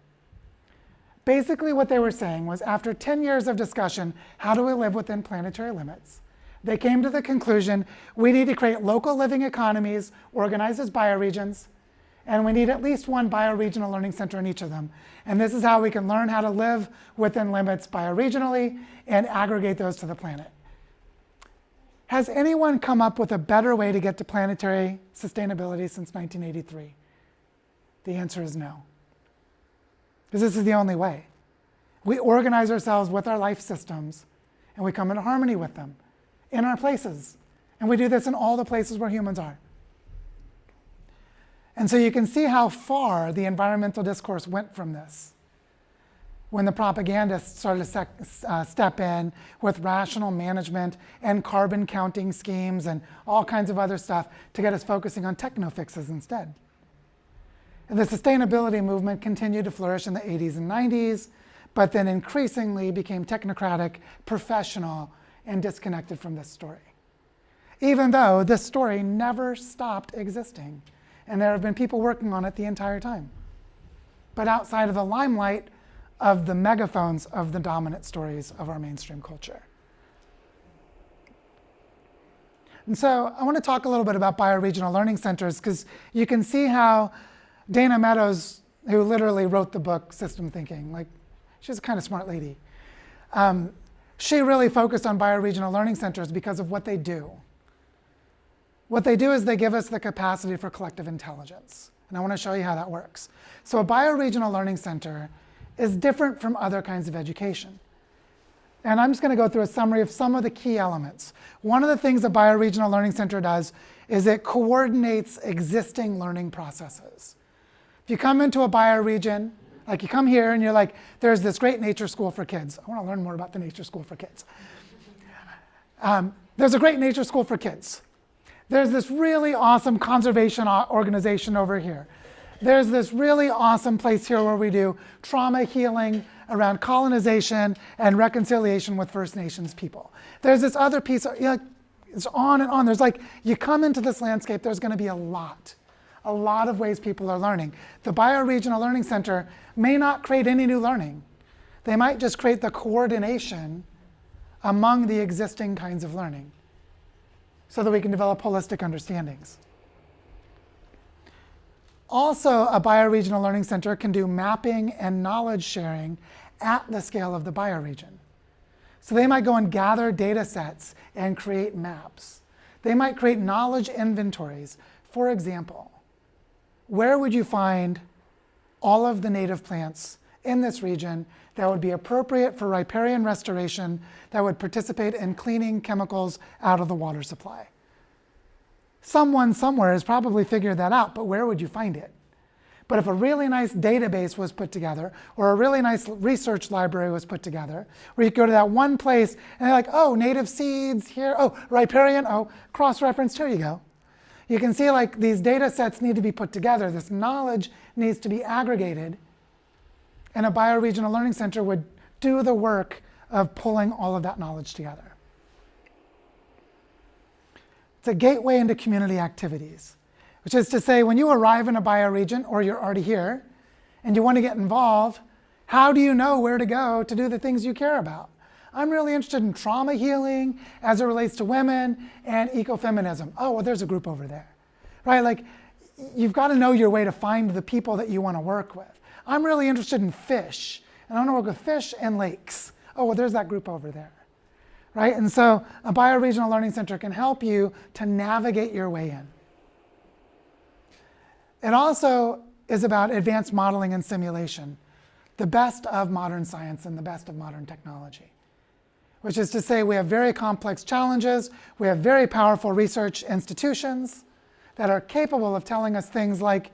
Basically what they were saying was after 10 years of discussion, how do we live within planetary limits? They came to the conclusion we need to create local living economies organized as bioregions, and we need at least one bioregional learning center in each of them. And this is how we can learn how to live within limits bioregionally and aggregate those to the planet. Has anyone come up with a better way to get to planetary sustainability since 1983? The answer is no. Because this is the only way. We organize ourselves with our life systems, and we come into harmony with them in our places. And we do this in all the places where humans are. And so you can see how far the environmental discourse went from this. when the propagandists started to step in with rational management and carbon counting schemes and all kinds of other stuff to get us focusing on techno fixes instead. And the sustainability movement continued to flourish in the 80s and 90s, but then increasingly became technocratic, professional, and disconnected from this story. Even though this story never stopped existing, and there have been people working on it the entire time. But outside of the limelight of the megaphones of the dominant stories of our mainstream culture. And so I want to talk a little bit about bioregional learning centers, because you can see how Dana Meadows, who literally wrote the book System Thinking, like, she's a kind of smart lady. She really focused on bioregional learning centers because of what they do. What they do is they give us the capacity for collective intelligence. And I want to show you how that works. So a bioregional learning center is different from other kinds of education. And I'm just going to go through a summary of some of the key elements. One of the things a bioregional learning center does is it coordinates existing learning processes. If you come into a bioregion, like you come here and you're like, there's this great nature school for kids. I want to learn more about the nature school for kids. There's a great nature school for kids. There's this really awesome conservation organization over here. There's this really awesome place here where we do trauma healing around colonization and reconciliation with First Nations people. There's this other piece, it's on and on. There's like, you come into this landscape, there's going to be a lot of ways people are learning. The Bioregional Learning Center may not create any new learning. They might just create the coordination among the existing kinds of learning so that we can develop holistic understandings. Also, a bioregional learning center can do mapping and knowledge sharing at the scale of the bioregion. So they might go and gather data sets and create maps. They might create knowledge inventories. For example, where would you find all of the native plants in this region that would be appropriate for riparian restoration, that would participate in cleaning chemicals out of the water supply? Someone somewhere has probably figured that out, but where would you find it? But if a really nice database was put together, or a really nice research library was put together, where you go to that one place and they're like, oh, native seeds here, oh, riparian, oh, cross-referenced, here you go. You can see like these data sets need to be put together. This knowledge needs to be aggregated. And a bioregional learning center would do the work of pulling all of that knowledge together. It's a gateway into community activities, which is to say, when you arrive in a bioregion, or you're already here, and you want to get involved, how do you know where to go to do the things you care about? I'm really interested in trauma healing as it relates to women and ecofeminism. Oh, well, there's a group over there, right? Like, you've got to know your way to find the people that you want to work with. I'm really interested in fish, and I want to work with fish and lakes. Oh, well, there's that group over there. Right? And so a bioregional learning center can help you to navigate your way in. It also is about advanced modeling and simulation, the best of modern science and the best of modern technology, which is to say we have very complex challenges, we have very powerful research institutions that are capable of telling us things like,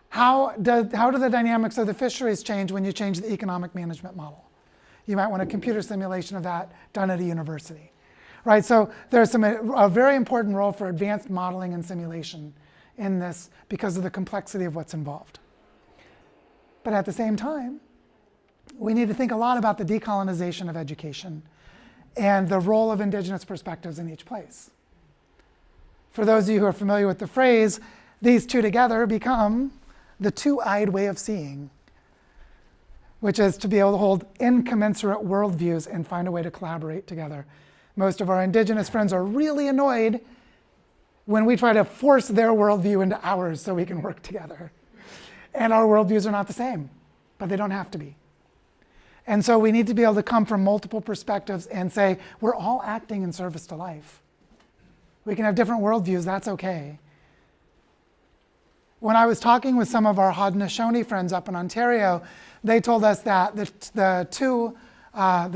how do the dynamics of the fisheries change when you change the economic management model? You might want a computer simulation of that done at a university, right? So there's a very important role for advanced modeling and simulation in this because of the complexity of what's involved. But at the same time, we need to think a lot about the decolonization of education and the role of indigenous perspectives in each place. For those of you who are familiar with the phrase, these two together become the two-eyed way of seeing, which is to be able to hold incommensurate worldviews and find a way to collaborate together. Most of our indigenous friends are really annoyed when we try to force their worldview into ours so we can work together. And our worldviews are not the same, but they don't have to be. And so we need to be able to come from multiple perspectives and say, we're all acting in service to life. We can have different worldviews, that's okay. When I was talking with some of our Haudenosaunee friends up in Ontario, they told us that the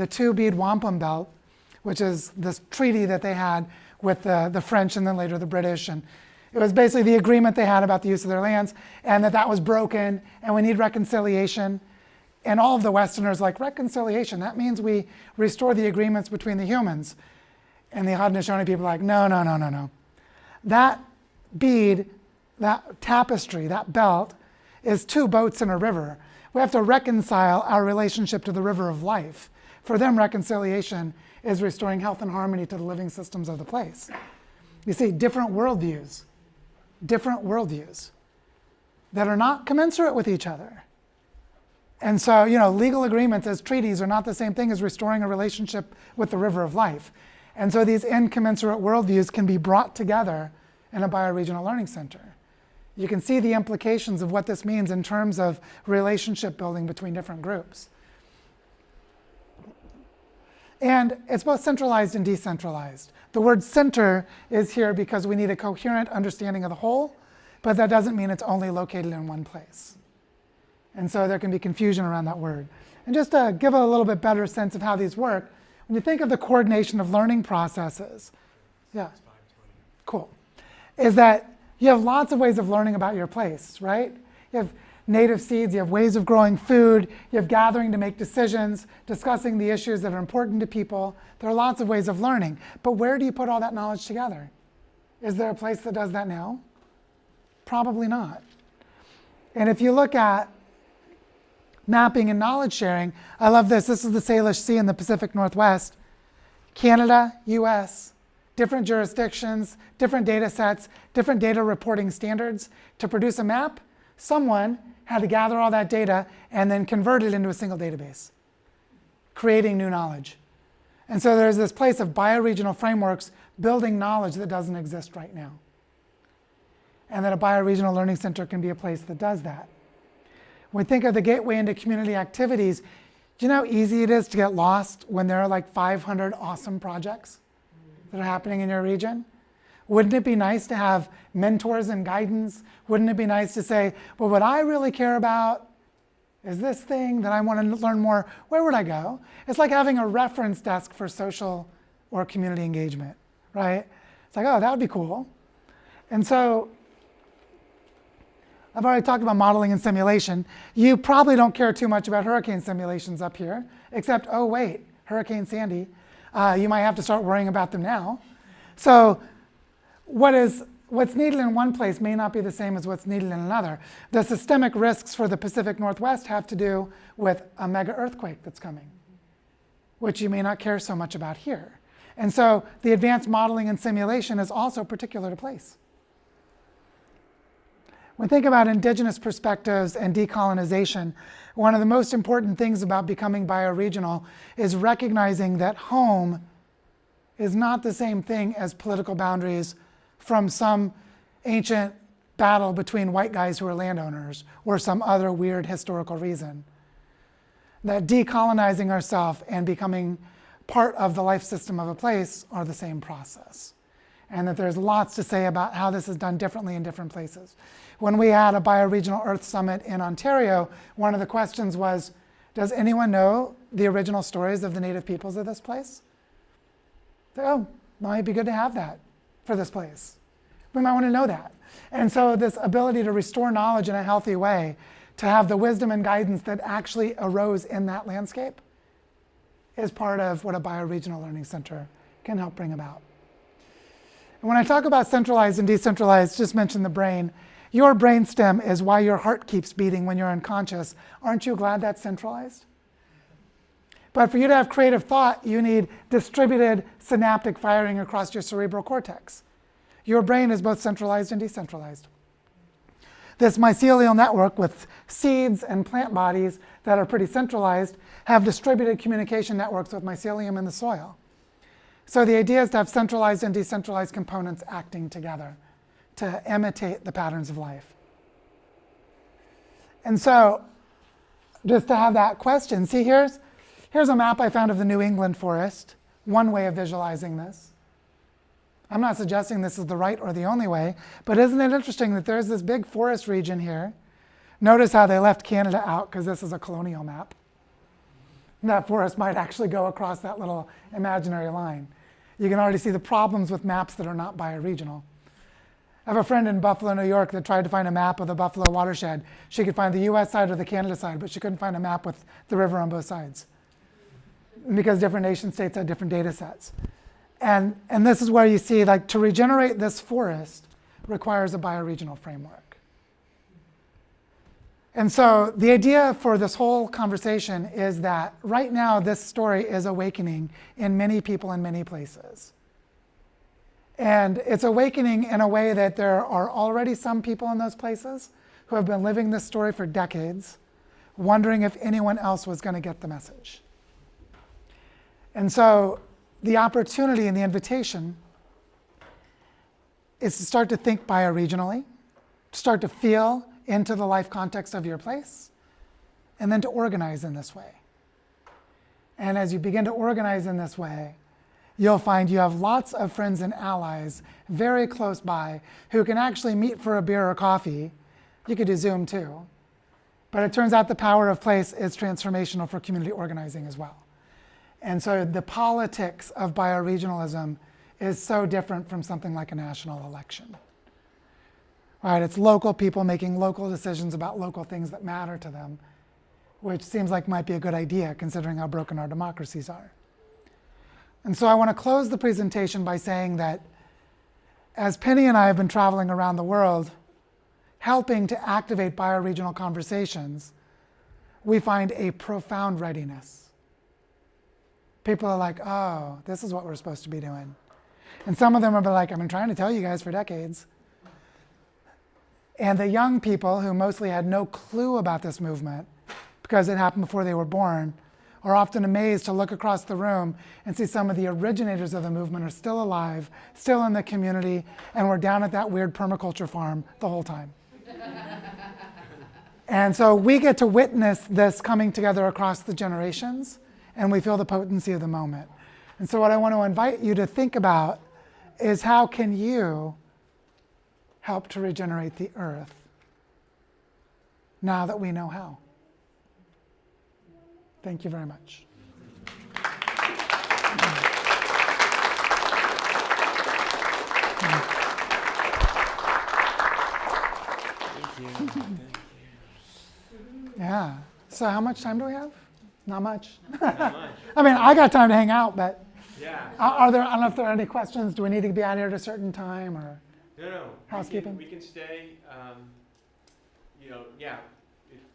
two bead wampum belt, which is this treaty that they had with the French and then later the British, and it was basically the agreement they had about the use of their lands, and that was broken, and we need reconciliation. And all of the Westerners like, reconciliation, that means we restore the agreements between the humans. And the Haudenosaunee people are like, no, no, no, no, no. That bead, that tapestry, that belt, is two boats in a river. We have to reconcile our relationship to the river of life. For them, reconciliation is restoring health and harmony to the living systems of the place. You see, different worldviews that are not commensurate with each other. And so, legal agreements as treaties are not the same thing as restoring a relationship with the river of life. And so these incommensurate worldviews can be brought together in a bioregional learning center. You can see the implications of what this means in terms of relationship building between different groups. And it's both centralized and decentralized. The word center is here because we need a coherent understanding of the whole, but that doesn't mean it's only located in one place. And so there can be confusion around that word. And just to give a little bit better sense of how these work, when you think of the coordination of learning processes, yeah, cool, is that you have lots of ways of learning about your place, right? You have native seeds, you have ways of growing food, you have gathering to make decisions, discussing the issues that are important to people. There are lots of ways of learning. But where do you put all that knowledge together? Is there a place that does that now? Probably not. And if you look at mapping and knowledge sharing, I love this. This is the Salish Sea in the Pacific Northwest. Canada, US, different jurisdictions, different data sets, different data reporting standards. To produce a map, someone had to gather all that data and then convert it into a single database, creating new knowledge. And so there's this place of bioregional frameworks building knowledge that doesn't exist right now. And that a bioregional learning center can be a place that does that. When we think of the gateway into community activities, do you know how easy it is to get lost when there are like 500 awesome projects that are happening in your region? Wouldn't it be nice to have mentors and guidance? Wouldn't it be nice to say, well, what I really care about is this thing that I want to learn more. Where would I go? It's like having a reference desk for social or community engagement, right? It's like, oh, that would be cool. And so I've already talked about modeling and simulation. You probably don't care too much about hurricane simulations up here, except, oh wait, Hurricane Sandy. You might have to start worrying about them now. So what's needed in one place may not be the same as what's needed in another. The systemic risks for the Pacific Northwest have to do with a mega earthquake that's coming, which you may not care so much about here. And so the advanced modeling and simulation is also particular to place. When we think about indigenous perspectives and decolonization, one of the most important things about becoming bioregional is recognizing that home is not the same thing as political boundaries from some ancient battle between white guys who are landowners or some other weird historical reason. That decolonizing ourselves and becoming part of the life system of a place are the same process. And that there's lots to say about how this is done differently in different places. When we had a Bioregional Earth Summit in Ontario, one of the questions was, does anyone know the original stories of the native peoples of this place? Oh, might be good to have that for this place. We might want to know that. And so this ability to restore knowledge in a healthy way, to have the wisdom and guidance that actually arose in that landscape, is part of what a bioregional learning center can help bring about. And when I talk about centralized and decentralized, just mention the brain. Your brainstem is why your heart keeps beating when you're unconscious. Aren't you glad that's centralized? But for you to have creative thought, you need distributed synaptic firing across your cerebral cortex. Your brain is both centralized and decentralized. This mycelial network with seeds and plant bodies that are pretty centralized have distributed communication networks with mycelium in the soil. So the idea is to have centralized and decentralized components acting together to imitate the patterns of life. And so just to have that question, see here's a map I found of the New England forest, one way of visualizing this. I'm not suggesting this is the right or the only way, but isn't it interesting that there's this big forest region here? Notice how they left Canada out because this is a colonial map. That forest might actually go across that little imaginary line. You can already see the problems with maps that are not bioregional. I have a friend in Buffalo, New York that tried to find a map of the Buffalo watershed. She could find the US side or the Canada side, but she couldn't find a map with the river on both sides because different nation states had different data sets. And this is where you see, like, to regenerate this forest requires a bioregional framework. And so the idea for this whole conversation is that right now this story is awakening in many people in many places. And it's awakening in a way that there are already some people in those places who have been living this story for decades, wondering if anyone else was going to get the message. And so the opportunity and the invitation is to start to think bioregionally, to start to feel into the life context of your place, and then to organize in this way. And as you begin to organize in this way, you'll find you have lots of friends and allies very close by who can actually meet for a beer or coffee. You could do Zoom too. But it turns out the power of place is transformational for community organizing as well. And so the politics of bioregionalism is so different from something like a national election. Right? It's local people making local decisions about local things that matter to them, which seems like might be a good idea considering how broken our democracies are. And so I want to close the presentation by saying that as Penny and I have been traveling around the world, helping to activate bioregional conversations, we find a profound readiness. People are like, oh, this is what we're supposed to be doing. And some of them are like, I've been trying to tell you guys for decades. And the young people who mostly had no clue about this movement, because it happened before they were born, are often amazed to look across the room and see some of the originators of the movement are still alive, still in the community, and we're down at that weird permaculture farm the whole time. And so we get to witness this coming together across the generations, and we feel the potency of the moment. And so what I want to invite you to think about is how can you help to regenerate the earth now that we know how? Thank you very much. Thank you. Yeah. So how much time do we have? Not much. Not much. I mean, I got time to hang out, but Yeah. I don't know if there are any questions. Do we need to be out here at a certain time or? No. Housekeeping? We can stay. Yeah.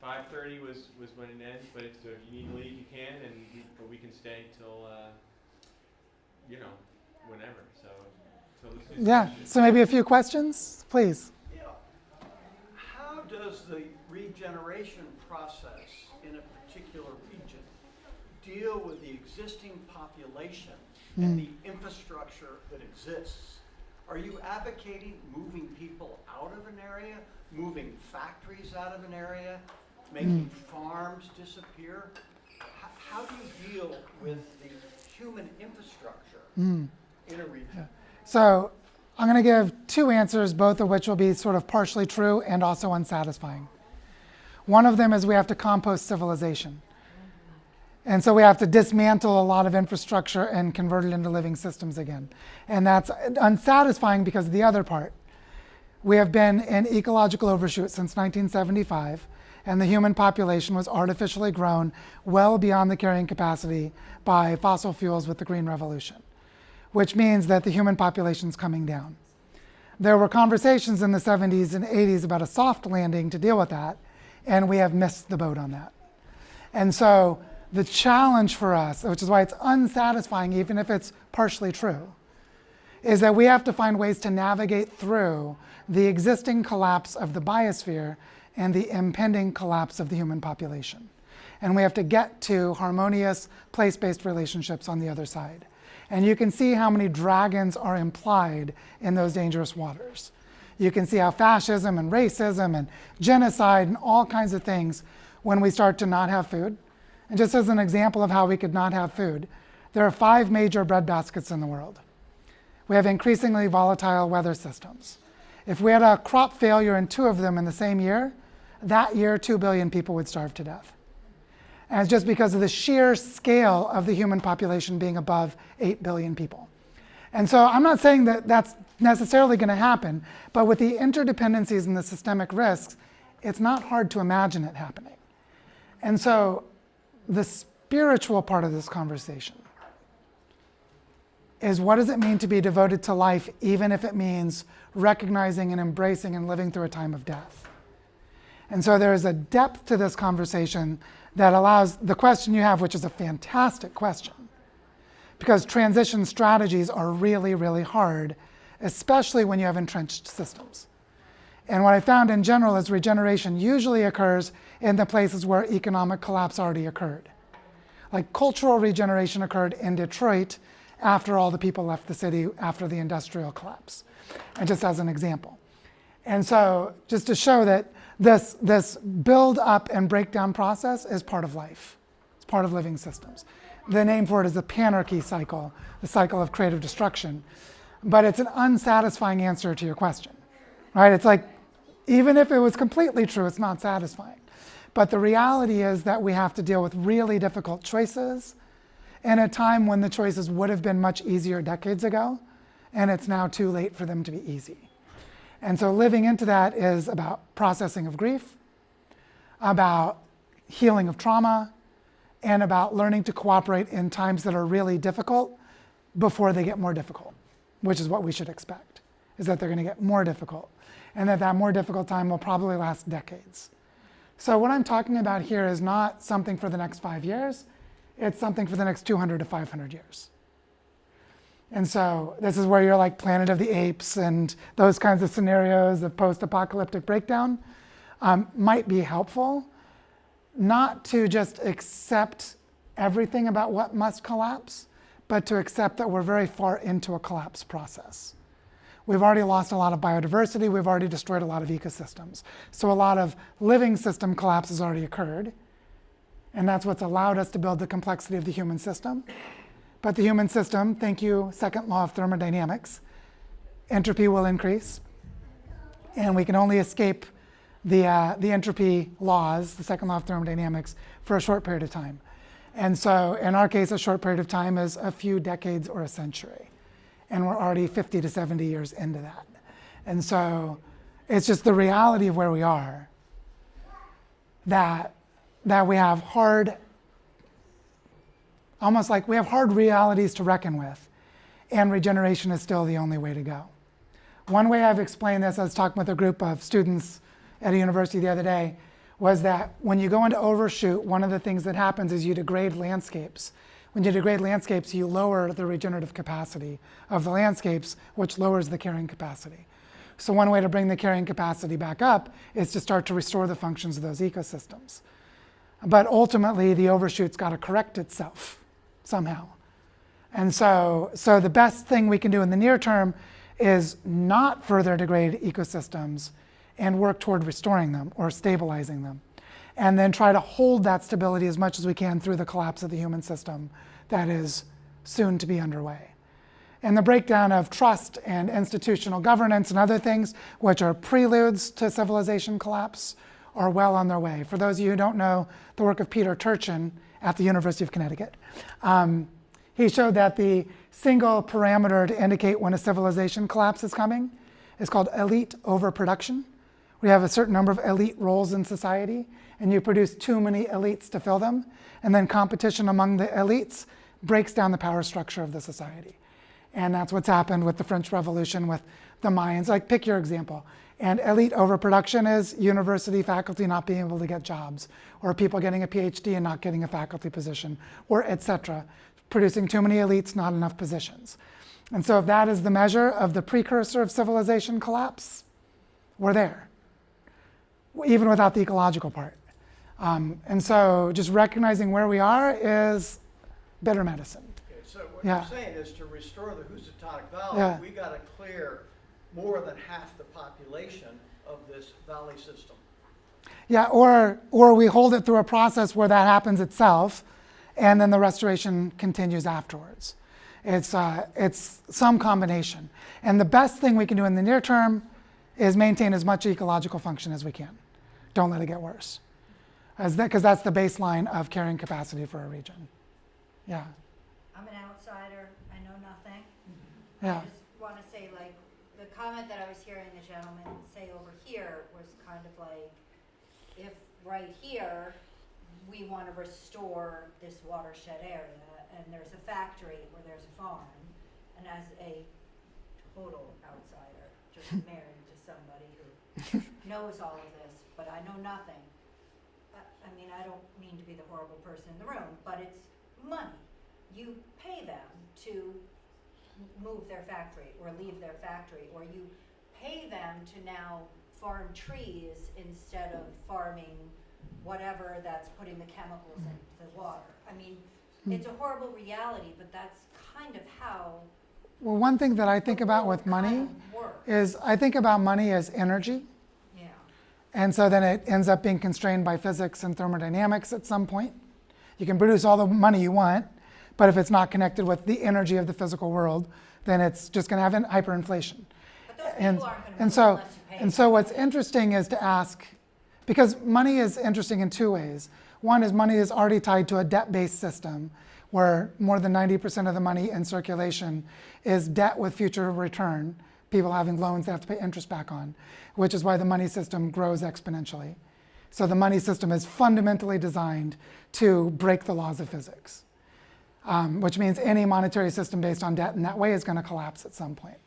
5:30 was when it ends, but if you need to leave, you can, but we can stay till whenever. So let's do some Yeah. questions. So maybe a few questions, please. Yeah. How does the regeneration process in a particular region deal with the existing population and the infrastructure that exists? Are you advocating moving people out of an area, moving factories out of an area, making farms disappear? How do you deal with the human infrastructure in a region? So I'm going to give two answers, both of which will be sort of partially true and also unsatisfying. One of them is we have to compost civilization. And so we have to dismantle a lot of infrastructure and convert it into living systems again. And that's unsatisfying because of the other part. We have been in ecological overshoot since 1975, and the human population was artificially grown well beyond the carrying capacity by fossil fuels with the Green Revolution, which means that the human population is coming down. There were conversations in the 70s and 80s about a soft landing to deal with that, and we have missed the boat on that. And so the challenge for us, which is why it's unsatisfying even if it's partially true, is that we have to find ways to navigate through the existing collapse of the biosphere and the impending collapse of the human population. And we have to get to harmonious place-based relationships on the other side. And you can see how many dragons are implied in those dangerous waters. You can see how fascism and racism and genocide and all kinds of things, when we start to not have food. And just as an example of how we could not have food, there are 5 major breadbaskets in the world. We have increasingly volatile weather systems. If we had a crop failure in 2 of them in the same year, that year 2 billion people would starve to death. And it's just because of the sheer scale of the human population being above 8 billion people. And so I'm not saying that that's necessarily going to happen, but with the interdependencies and the systemic risks, it's not hard to imagine it happening. And so the spiritual part of this conversation is, what does it mean to be devoted to life, even if it means recognizing and embracing and living through a time of death? And so there is a depth to this conversation that allows the question you have, which is a fantastic question, because transition strategies are really, really hard, especially when you have entrenched systems. And what I found in general is regeneration usually occurs in the places where economic collapse already occurred. Like cultural regeneration occurred in Detroit after all the people left the city after the industrial collapse, and just as an example. And so just to show that this build up and breakdown process is part of life. It's part of living systems. The name for it is the panarchy cycle, the cycle of creative destruction. But it's an unsatisfying answer to your question, right? It's like, even if it was completely true, it's not satisfying. But the reality is that we have to deal with really difficult choices in a time when the choices would have been much easier decades ago, and it's now too late for them to be easy. And so living into that is about processing of grief, about healing of trauma, and about learning to cooperate in times that are really difficult before they get more difficult, which is what we should expect, is that they're going to get more difficult, and that more difficult time will probably last decades. So what I'm talking about here is not something for the next 5 years, it's something for the next 200 to 500 years. And so this is where you're like Planet of the Apes and those kinds of scenarios of post-apocalyptic breakdown might be helpful, not to just accept everything about what must collapse, but to accept that we're very far into a collapse process. We've already lost a lot of biodiversity, we've already destroyed a lot of ecosystems. So a lot of living system collapse has already occurred, and that's what's allowed us to build the complexity of the human system. But the human system, thank you, second law of thermodynamics, entropy will increase, and we can only escape the entropy laws, the second law of thermodynamics, for a short period of time. And so in our case, a short period of time is a few decades or a century. And we're already 50 to 70 years into that. And so it's just the reality of where we are, that we have hard, almost like we have hard realities to reckon with, and regeneration is still the only way to go. One way I've explained this, I was talking with a group of students at a university the other day, was that when you go into overshoot, one of the things that happens is you degrade landscapes. When you degrade landscapes, you lower the regenerative capacity of the landscapes, which lowers the carrying capacity. So one way to bring the carrying capacity back up is to start to restore the functions of those ecosystems. But ultimately, the overshoot's got to correct itself somehow. And so the best thing we can do in the near term is not further degrade ecosystems and work toward restoring them or stabilizing them, and then try to hold that stability as much as we can through the collapse of the human system that is soon to be underway. And the breakdown of trust and institutional governance and other things, which are preludes to civilization collapse, are well on their way. For those of you who don't know the work of Peter Turchin at the University of Connecticut, he showed that the single parameter to indicate when a civilization collapse is coming is called elite overproduction. We have a certain number of elite roles in society, and you produce too many elites to fill them, and then competition among the elites breaks down the power structure of the society. And that's what's happened with the French Revolution, with the Mayans. Like, pick your example. And elite overproduction is university faculty not being able to get jobs, or people getting a PhD and not getting a faculty position, or et cetera. Producing too many elites, not enough positions. And so if that is the measure of the precursor of civilization collapse, we're there, even without the ecological part. And so just recognizing where we are is better medicine. Okay, so what you're saying is, to restore the Housatonic Valley, we got to clear more than half the population of this valley system. Yeah, or we hold it through a process where that happens itself, and then the restoration continues afterwards. It's some combination. And the best thing we can do in the near term is maintain as much ecological function as we can. Don't let it get worse. Because that's the baseline of carrying capacity for a region. Yeah. I'm an outsider, I know nothing. Yeah. I just want to say, like, the comment that I was hearing the gentleman say over here was kind of like, if right here, we want to restore this watershed area, and there's a factory or there's a farm, and as a total outsider, just married to somebody who knows all of this, but I know nothing. I mean, I don't mean to be the horrible person in the room, but it's money. You pay them to move their factory or leave their factory, or you pay them to now farm trees instead of farming whatever that's putting the chemicals into the water. I mean, it's a horrible reality, but that's kind of how Well, one thing that I think about with money kind of works. is I think about money as energy. Yeah. And so then it ends up being constrained by physics and thermodynamics at some point. You can produce all the money you want, but if it's not connected with the energy of the physical world, then it's just going to have hyperinflation. But those And, people aren't going to and move so, unless you pay and them. so what's interesting is to ask, because money is interesting in two ways. One is money is already tied to a debt-based system where more than 90% of the money in circulation is debt with future return, people having loans they have to pay interest back on, which is why the money system grows exponentially. So the money system is fundamentally designed to break the laws of physics, which means any monetary system based on debt in that way is going to collapse at some point.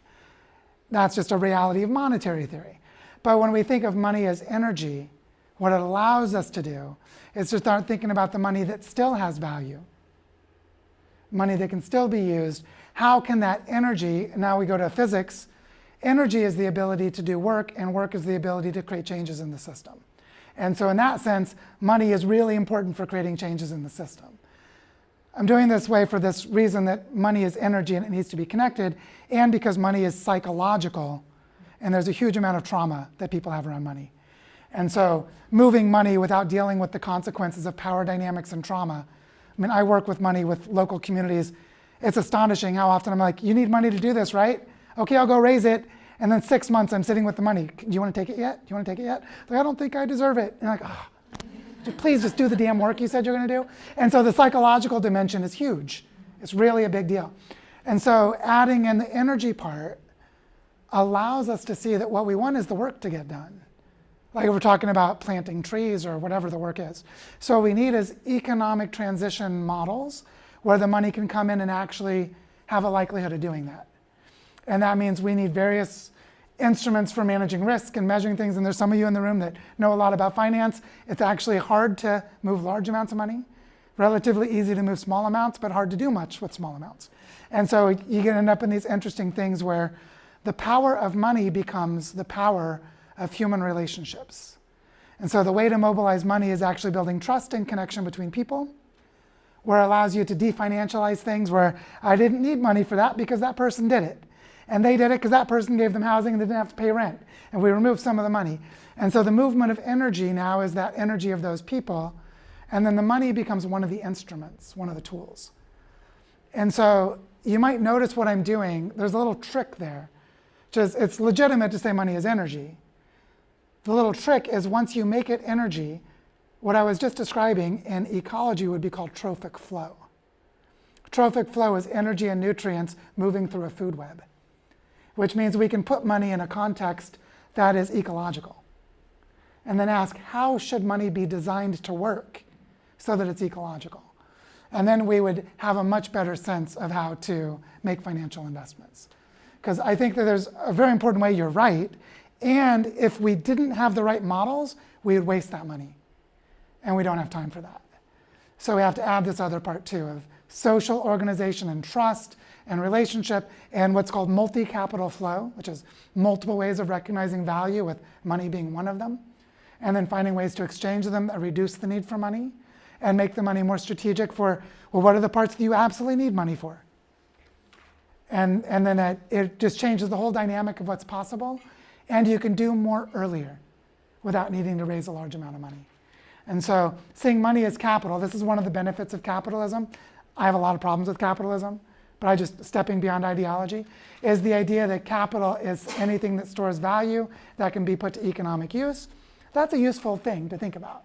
That's just a reality of monetary theory. But when we think of money as energy, what it allows us to do is to start thinking about the money that still has value, money that can still be used. How can that energy, now we go to physics, energy is the ability to do work, and work is the ability to create changes in the system. And so in that sense, money is really important for creating changes in the system. I'm doing this way for this reason that money is energy and it needs to be connected, and because money is psychological, and there's a huge amount of trauma that people have around money. And so moving money without dealing with the consequences of power dynamics and trauma. I mean, I work with money with local communities. It's astonishing how often I'm like, you need money to do this, right? Okay, I'll go raise it. And then 6 months I'm sitting with the money. Do you want to take it yet? Do you want to take it yet? Like, I don't think I deserve it. And I'm like, oh, please just do the damn work you said you're going to do. And so the psychological dimension is huge. It's really a big deal. And so adding in the energy part allows us to see that what we want is the work to get done. Like if we're talking about planting trees or whatever the work is. So what we need is economic transition models where the money can come in and actually have a likelihood of doing that. And that means we need various instruments for managing risk and measuring things. And there's some of you in the room that know a lot about finance. It's actually hard to move large amounts of money, relatively easy to move small amounts, but hard to do much with small amounts. And so you can end up in these interesting things where the power of money becomes the power of human relationships. And so the way to mobilize money is actually building trust and connection between people, where it allows you to definancialize things where I didn't need money for that because that person did it. And they did it because that person gave them housing and they didn't have to pay rent. And we removed some of the money. And so the movement of energy now is that energy of those people. And then the money becomes one of the instruments, one of the tools. And so you might notice what I'm doing. There's a little trick there. Just, it's legitimate to say money is energy. The little trick is once you make it energy, what I was just describing in ecology would be called trophic flow. Trophic flow is energy and nutrients moving through a food web, which means we can put money in a context that is ecological. And then ask, how should money be designed to work so that it's ecological? And then we would have a much better sense of how to make financial investments. Because I think that there's a very important way, you're right, and if we didn't have the right models, we would waste that money. And we don't have time for that. So we have to add this other part too of social organization and trust and relationship and what's called multi-capital flow, which is multiple ways of recognizing value with money being one of them. And then finding ways to exchange them that reduce the need for money and make the money more strategic for, well, what are the parts that you absolutely need money for? And then it just changes the whole dynamic of what's possible. And you can do more earlier without needing to raise a large amount of money. And so seeing money as capital, this is one of the benefits of capitalism. I have a lot of problems with capitalism, but I just, stepping beyond ideology, is the idea that capital is anything that stores value that can be put to economic use. That's a useful thing to think about.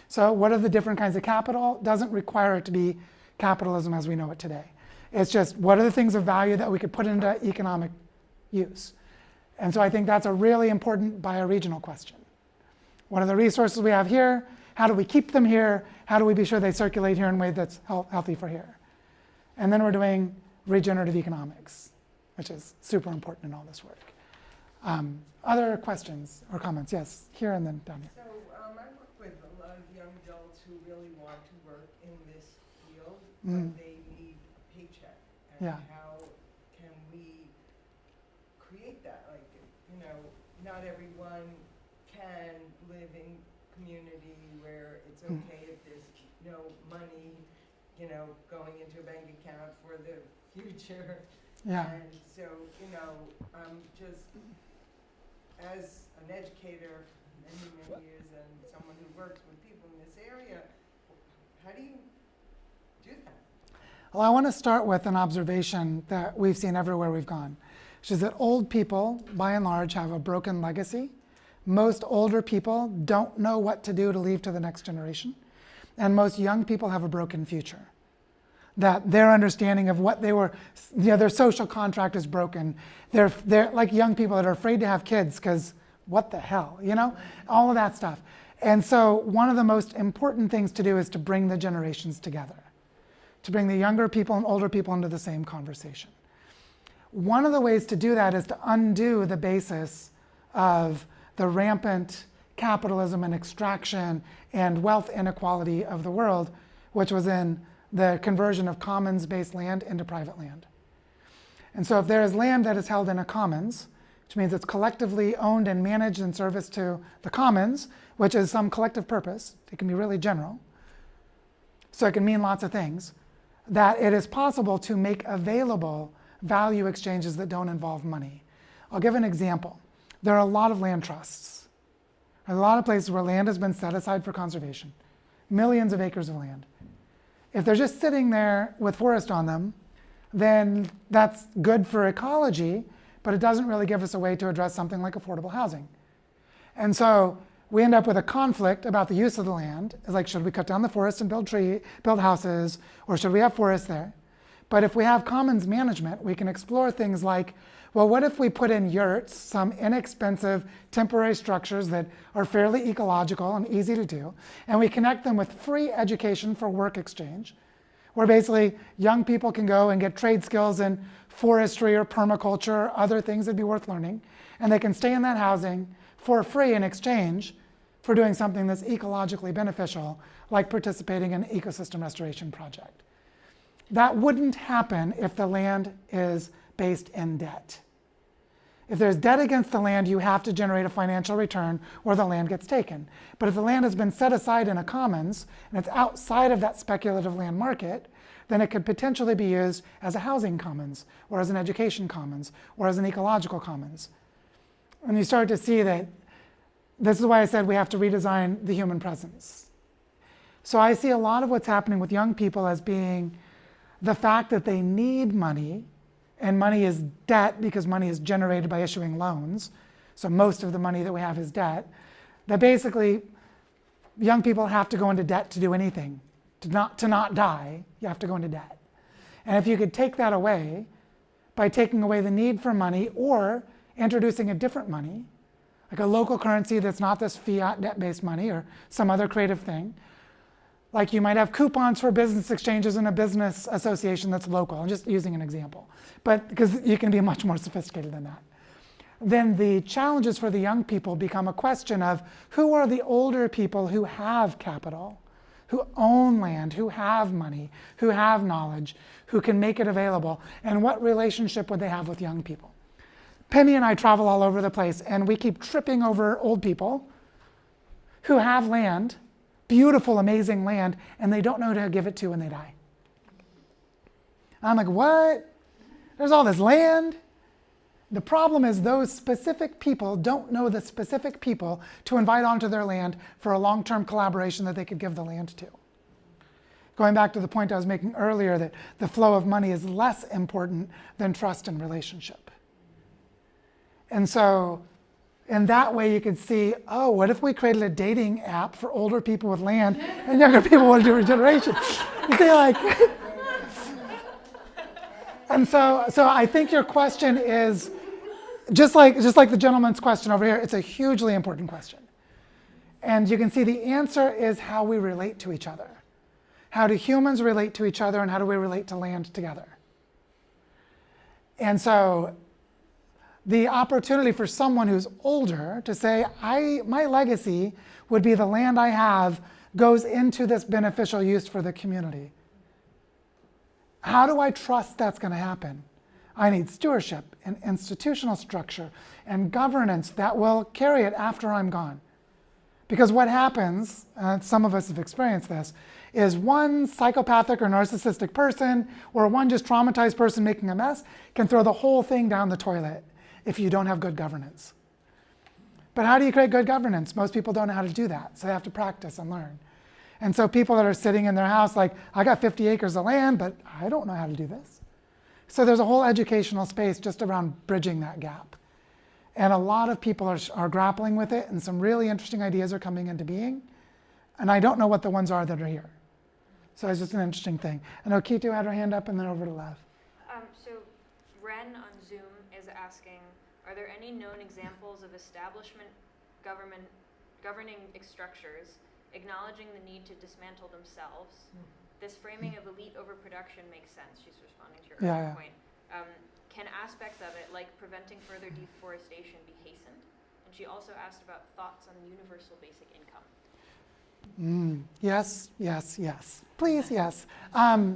So what are the different kinds of capital? Doesn't require it to be capitalism as we know it today. It's just what are the things of value that we could put into economic use. And so I think that's a really important bioregional question. What are the resources we have here? How do we keep them here? How do we be sure they circulate here in a way that's healthy for here? And then we're doing regenerative economics, which is super important in all this work. Other questions or comments? Yes, here and then down here. So I work with a lot of young adults who really want to work in this field, but they need a paycheck. And Yeah. how can we create that? Like, you know, not everyone can live in community where it's okay if there's no money, you know, going into a bank account for the future. Yeah. And so, you know, just as an educator for many, many years and someone who works with people in this area, how do you do that? Well, I want to start with an observation that we've seen everywhere we've gone, which is that old people, by and large, have a broken legacy. Most older people don't know what to do to leave to the next generation. And most young people have a broken future. That their understanding of what they were, their social contract is broken. They're like young people that are afraid to have kids because what the hell, all of that stuff. And so one of the most important things to do is to bring the generations together, to bring the younger people and older people into the same conversation. One of the ways to do that is to undo the basis of the rampant capitalism and extraction and wealth inequality of the world, which was in the conversion of commons-based land into private land. And so if there is land that is held in a commons, which means it's collectively owned and managed in service to the commons, which is some collective purpose, it can be really general, so it can mean lots of things, that it is possible to make available value exchanges that don't involve money. I'll give an example. There are a lot of land trusts. There are a lot of places where land has been set aside for conservation, millions of acres of land. If they're just sitting there with forest on them, then that's good for ecology, but it doesn't really give us a way to address something like affordable housing. And so we end up with a conflict about the use of the land. It's like, should we cut down the forest and build houses, or should we have forests there? But if we have commons management, we can explore things like, well, what if we put in yurts, some inexpensive temporary structures that are fairly ecological and easy to do, and we connect them with free education for work exchange, where basically young people can go and get trade skills in forestry or permaculture or other things that'd be worth learning, and they can stay in that housing for free in exchange for doing something that's ecologically beneficial, like participating in an ecosystem restoration project. That wouldn't happen if the land is based in debt. If there's debt against the land, you have to generate a financial return or the land gets taken. But if the land has been set aside in a commons and it's outside of that speculative land market, then it could potentially be used as a housing commons or as an education commons or as an ecological commons. And you start to see that this is why I said we have to redesign the human presence. So I see a lot of what's happening with young people as being the fact that they need money, and money is debt because money is generated by issuing loans. So most of the money that we have is debt. That basically young people have to go into debt to do anything. To not die, you have to go into debt. And if you could take that away by taking away the need for money or introducing a different money, like a local currency that's not this fiat debt-based money or some other creative thing, like you might have coupons for business exchanges in a business association that's local. I'm just using an example, but because you can be much more sophisticated than that. Then the challenges for the young people become a question of who are the older people who have capital, who own land, who have money, who have knowledge, who can make it available, and what relationship would they have with young people? Penny and I travel all over the place, and we keep tripping over old people who have land, beautiful, amazing land, and they don't know who to give it to when they die. And I'm like, what? There's all this land? The problem is those specific people don't know the specific people to invite onto their land for a long-term collaboration that they could give the land to. Going back to the point I was making earlier that the flow of money is less important than trust and relationship. And so in that way you could see, oh, what if we created a dating app for older people with land and younger people want to do regeneration? You see, like, And so I think your question is, just like the gentleman's question over here, it's a hugely important question. And you can see the answer is how we relate to each other. How do humans relate to each other, and how do we relate to land together? And so the opportunity for someone who's older to say, my legacy would be the land I have goes into this beneficial use for the community. How do I trust that's going to happen? I need stewardship and institutional structure and governance that will carry it after I'm gone. Because what happens, some of us have experienced this, is one psychopathic or narcissistic person or one just traumatized person making a mess can throw the whole thing down the toilet if you don't have good governance. But how do you create good governance? Most people don't know how to do that, so they have to practice and learn. And so people that are sitting in their house like, I got 50 acres of land, but I don't know how to do this. So there's a whole educational space just around bridging that gap. And a lot of people are grappling with it, and some really interesting ideas are coming into being. And I don't know what the ones are that are here. So it's just an interesting thing. I know Kitu had her hand up, and then over to Lev. So Ren on Zoom is asking, are there any known examples of establishment governing structures acknowledging the need to dismantle themselves? This framing of elite overproduction makes sense. She's responding to your earlier point. Can aspects of it, like preventing further deforestation, be hastened? And she also asked about thoughts on universal basic income. Yes, yes, yes. Please, yes. I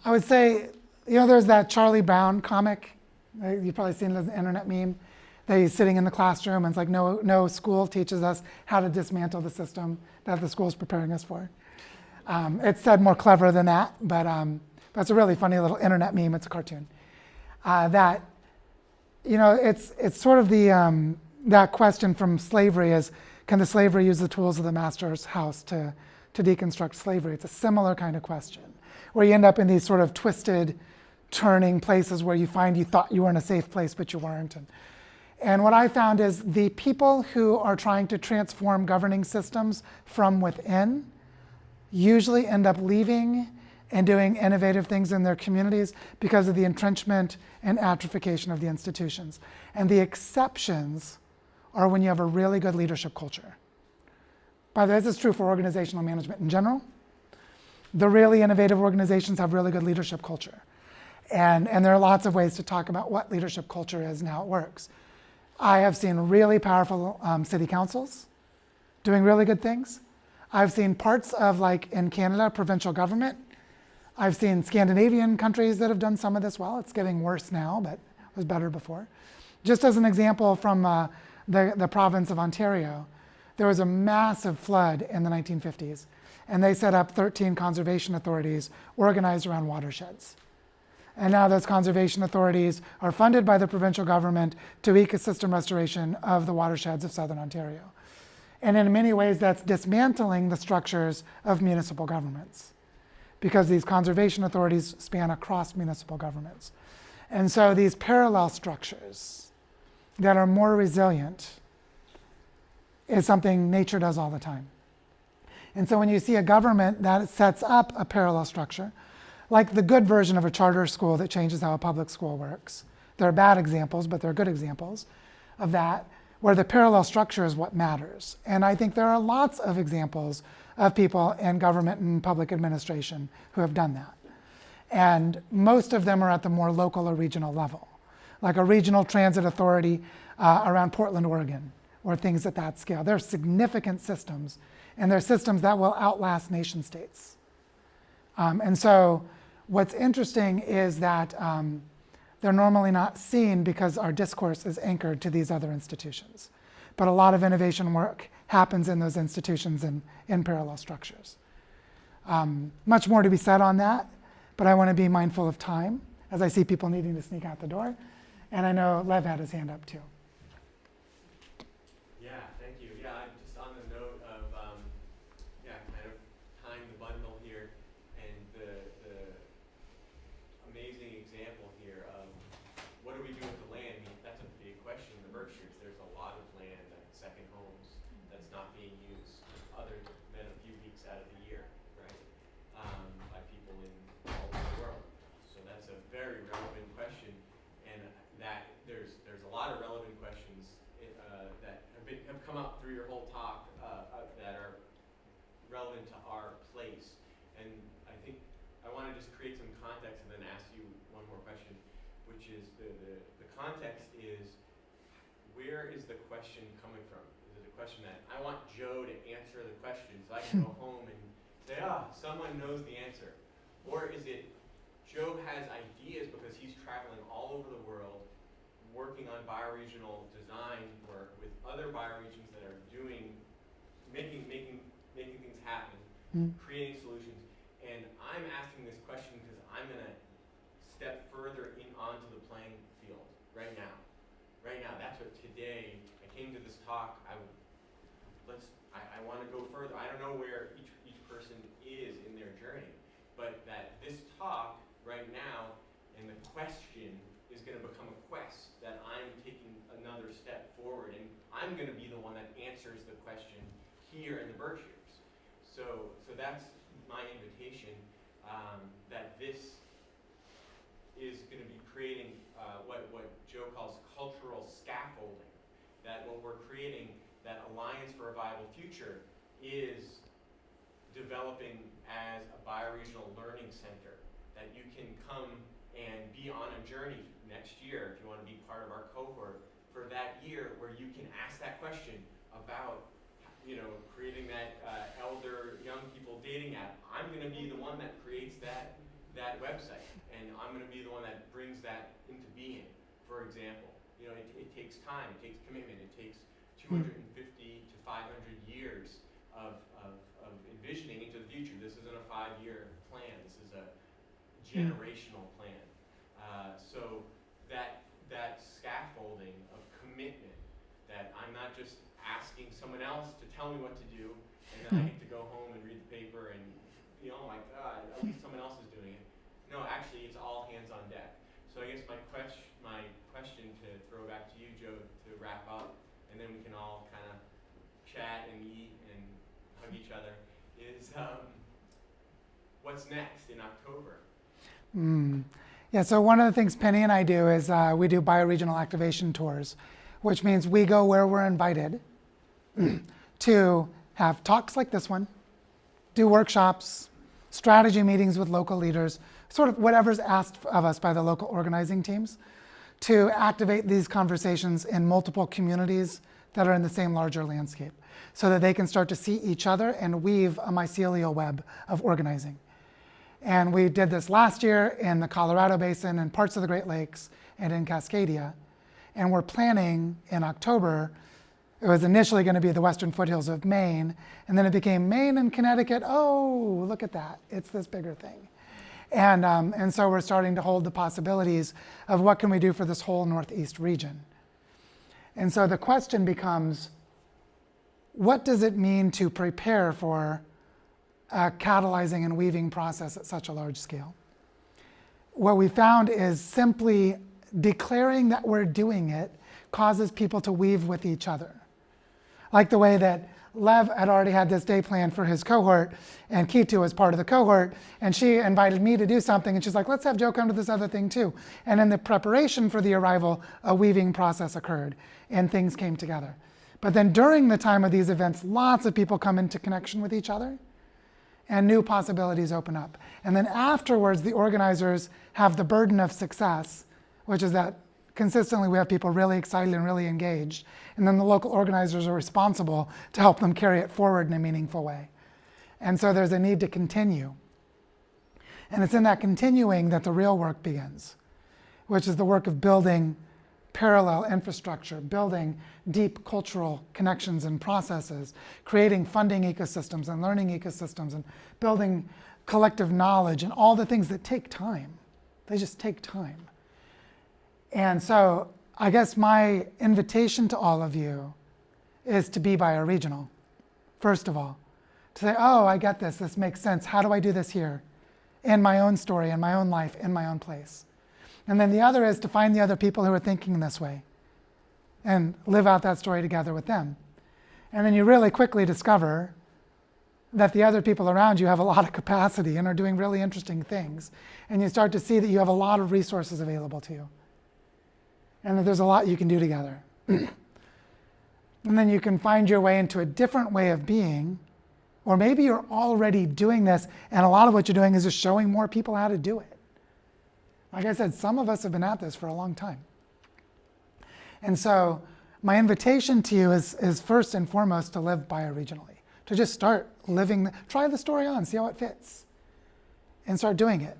would say, there's that Charlie Brown comic. You've probably seen it as an internet meme. That he's sitting in the classroom and it's like, no school teaches us how to dismantle the system that the school's preparing us for. It's said more clever than that, but that's a really funny little internet meme. It's a cartoon. It's sort of the that question from slavery is, can the slaver use the tools of the master's house to deconstruct slavery? It's a similar kind of question, where you end up in these sort of twisted, turning places where you thought you were in a safe place, but you weren't. And what I found is the people who are trying to transform governing systems from within usually end up leaving and doing innovative things in their communities because of the entrenchment and atrophication of the institutions. And the exceptions are when you have a really good leadership culture. By the way, this is true for organizational management in general. The really innovative organizations have really good leadership culture. And there are lots of ways to talk about what leadership culture is and how it works. I have seen really powerful city councils doing really good things. I've seen parts of, like in Canada, provincial government. I've seen Scandinavian countries that have done some of this well. It's getting worse now, but it was better before. Just as an example from the province of Ontario, there was a massive flood in the 1950s, and they set up 13 conservation authorities organized around watersheds. And now those conservation authorities are funded by the provincial government to ecosystem restoration of the watersheds of southern Ontario. And in many ways, that's dismantling the structures of municipal governments, because these conservation authorities span across municipal governments. And so these parallel structures that are more resilient is something nature does all the time. And so when you see a government that sets up a parallel structure, like the good version of a charter school that changes how a public school works. There are bad examples, but there are good examples of that, where the parallel structure is what matters. And I think there are lots of examples of people in government and public administration who have done that. And most of them are at the more local or regional level, like a regional transit authority around Portland, Oregon, or things at that scale. They're significant systems, and they're systems that will outlast nation states. And so what's interesting is that they're normally not seen because our discourse is anchored to these other institutions. But a lot of innovation work happens in those institutions and in parallel structures. Much more to be said on that, but I want to be mindful of time as I see people needing to sneak out the door. And I know Lev had his hand up too. Yeah, thank you. Yeah, just on the note of kind of tying the bundle here, and the amazing example here of what do we do with the land? I mean, that's a big question in the Berkshires. There's a lot of land, like second homes, that's not being used other than a few weeks out of the year, right? By people in all over the world. So that's a very which is the context is, where is the question coming from? Is it a question that I want Joe to answer the question so I can go home and say, someone knows the answer? Or is it Joe has ideas because he's traveling all over the world, working on bioregional design work with other bioregions that are making things happen, creating solutions. And I'm asking this question because I'm going to step further onto the playing field right now. Right now, that's what today, I came to this talk, I want to go further. I don't know where each person is in their journey, but that this talk right now and the question is going to become a quest, that I'm taking another step forward, and I'm going to be the one that answers the question here in the Berkshires. So that's my invitation, that this is going to be creating what Joe calls cultural scaffolding, that what we're creating, that Alliance for a Viable Future, is developing as a bioregional learning center, that you can come and be on a journey next year, if you want to be part of our cohort, for that year where you can ask that question about, creating that elder young people dating app. I'm going to be the one that creates that website, and I'm going to be the one that brings that into being, for example. It takes time, it takes commitment, it takes 250 to 500 years of envisioning into the future. This isn't a 5-year plan, this is a generational plan. So that scaffolding of commitment, that I'm not just asking someone else to tell me what to do, and then I get to go home and read the paper and, oh my God, at least someone else is doing it. No, actually, it's all hands on deck. So I guess my question to throw back to you, Joe, to wrap up, and then we can all kind of chat and eat and hug each other, is what's next in October? Yeah, so one of the things Penny and I do is we do bioregional activation tours, which means we go where we're invited to have talks like this one, do workshops, strategy meetings with local leaders, sort of whatever's asked of us by the local organizing teams, to activate these conversations in multiple communities that are in the same larger landscape, so that they can start to see each other and weave a mycelial web of organizing. And we did this last year in the Colorado Basin and parts of the Great Lakes and in Cascadia. And we're planning in October, it was initially going to be the western foothills of Maine, and then it became Maine and Connecticut. Oh, look at that, it's this bigger thing. And so we're starting to hold the possibilities of what can we do for this whole Northeast region. And so the question becomes, what does it mean to prepare for a catalyzing and weaving process at such a large scale? What we found is simply declaring that we're doing it causes people to weave with each other. Like the way that Lev had already had this day planned for his cohort, and Kitu was part of the cohort, and she invited me to do something, and she's like, let's have Joe come to this other thing too. And in the preparation for the arrival, a weaving process occurred, and things came together. But then during the time of these events, lots of people come into connection with each other, and new possibilities open up. And then afterwards, the organizers have the burden of success, which is that consistently we have people really excited and really engaged, and then the local organizers are responsible to help them carry it forward in a meaningful way. And so there's a need to continue. And it's in that continuing that the real work begins, which is the work of building parallel infrastructure, building deep cultural connections and processes, creating funding ecosystems and learning ecosystems, and building collective knowledge and all the things that take time. They just take time. And so I guess my invitation to all of you is to be bioregional, first of all. To say, oh, I get this, this makes sense. How do I do this here? In my own story, in my own life, in my own place. And then the other is to find the other people who are thinking this way and live out that story together with them. And then you really quickly discover that the other people around you have a lot of capacity and are doing really interesting things. And you start to see that you have a lot of resources available to you, and that there's a lot you can do together. And then you can find your way into a different way of being, or maybe you're already doing this, and a lot of what you're doing is just showing more people how to do it. Like I said, some of us have been at this for a long time. And so my invitation to you is first and foremost to live bioregionally, to just start living, try the story on, see how it fits, and start doing it.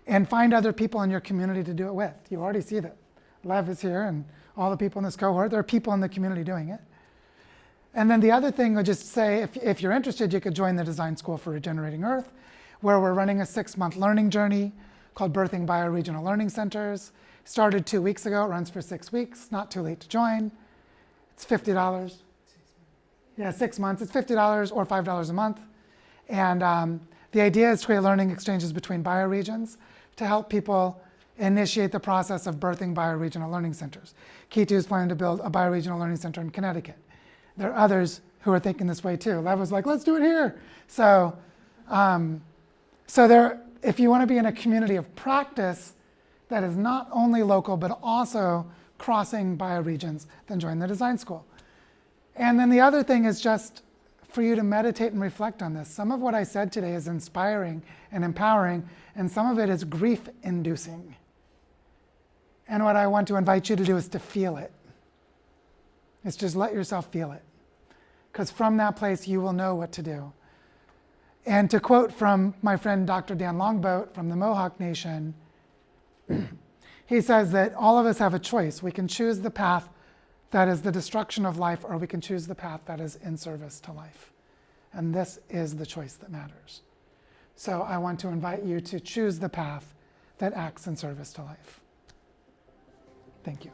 And find other people in your community to do it with. You already see that Lev is here and all the people in this cohort. There are people in the community doing it. And then the other thing, I'll just say, if you're interested, you could join the Design School for Regenerating Earth, where we're running a 6-month learning journey called Birthing Bioregional Learning Centers. Started 2 weeks ago, it runs for 6 weeks, not too late to join. It's $50. Yeah, 6 months, it's $50 or $5 a month. And the idea is to create learning exchanges between bioregions to help people initiate the process of birthing bioregional learning centers. K2 is planning to build a bioregional learning center in Connecticut. There are others who are thinking this way too. Lev was like, let's do it here. So, if you want to be in a community of practice that is not only local but also crossing bioregions, then join the design school. And then the other thing is just for you to meditate and reflect on this. Some of what I said today is inspiring and empowering, and some of it is grief-inducing. And what I want to invite you to do is to feel it. It's just let yourself feel it. Because from that place, you will know what to do. And to quote from my friend Dr. Dan Longboat from the Mohawk Nation, he says that all of us have a choice. We can choose the path that is the destruction of life, or we can choose the path that is in service to life. And this is the choice that matters. So I want to invite you to choose the path that acts in service to life. Thank you.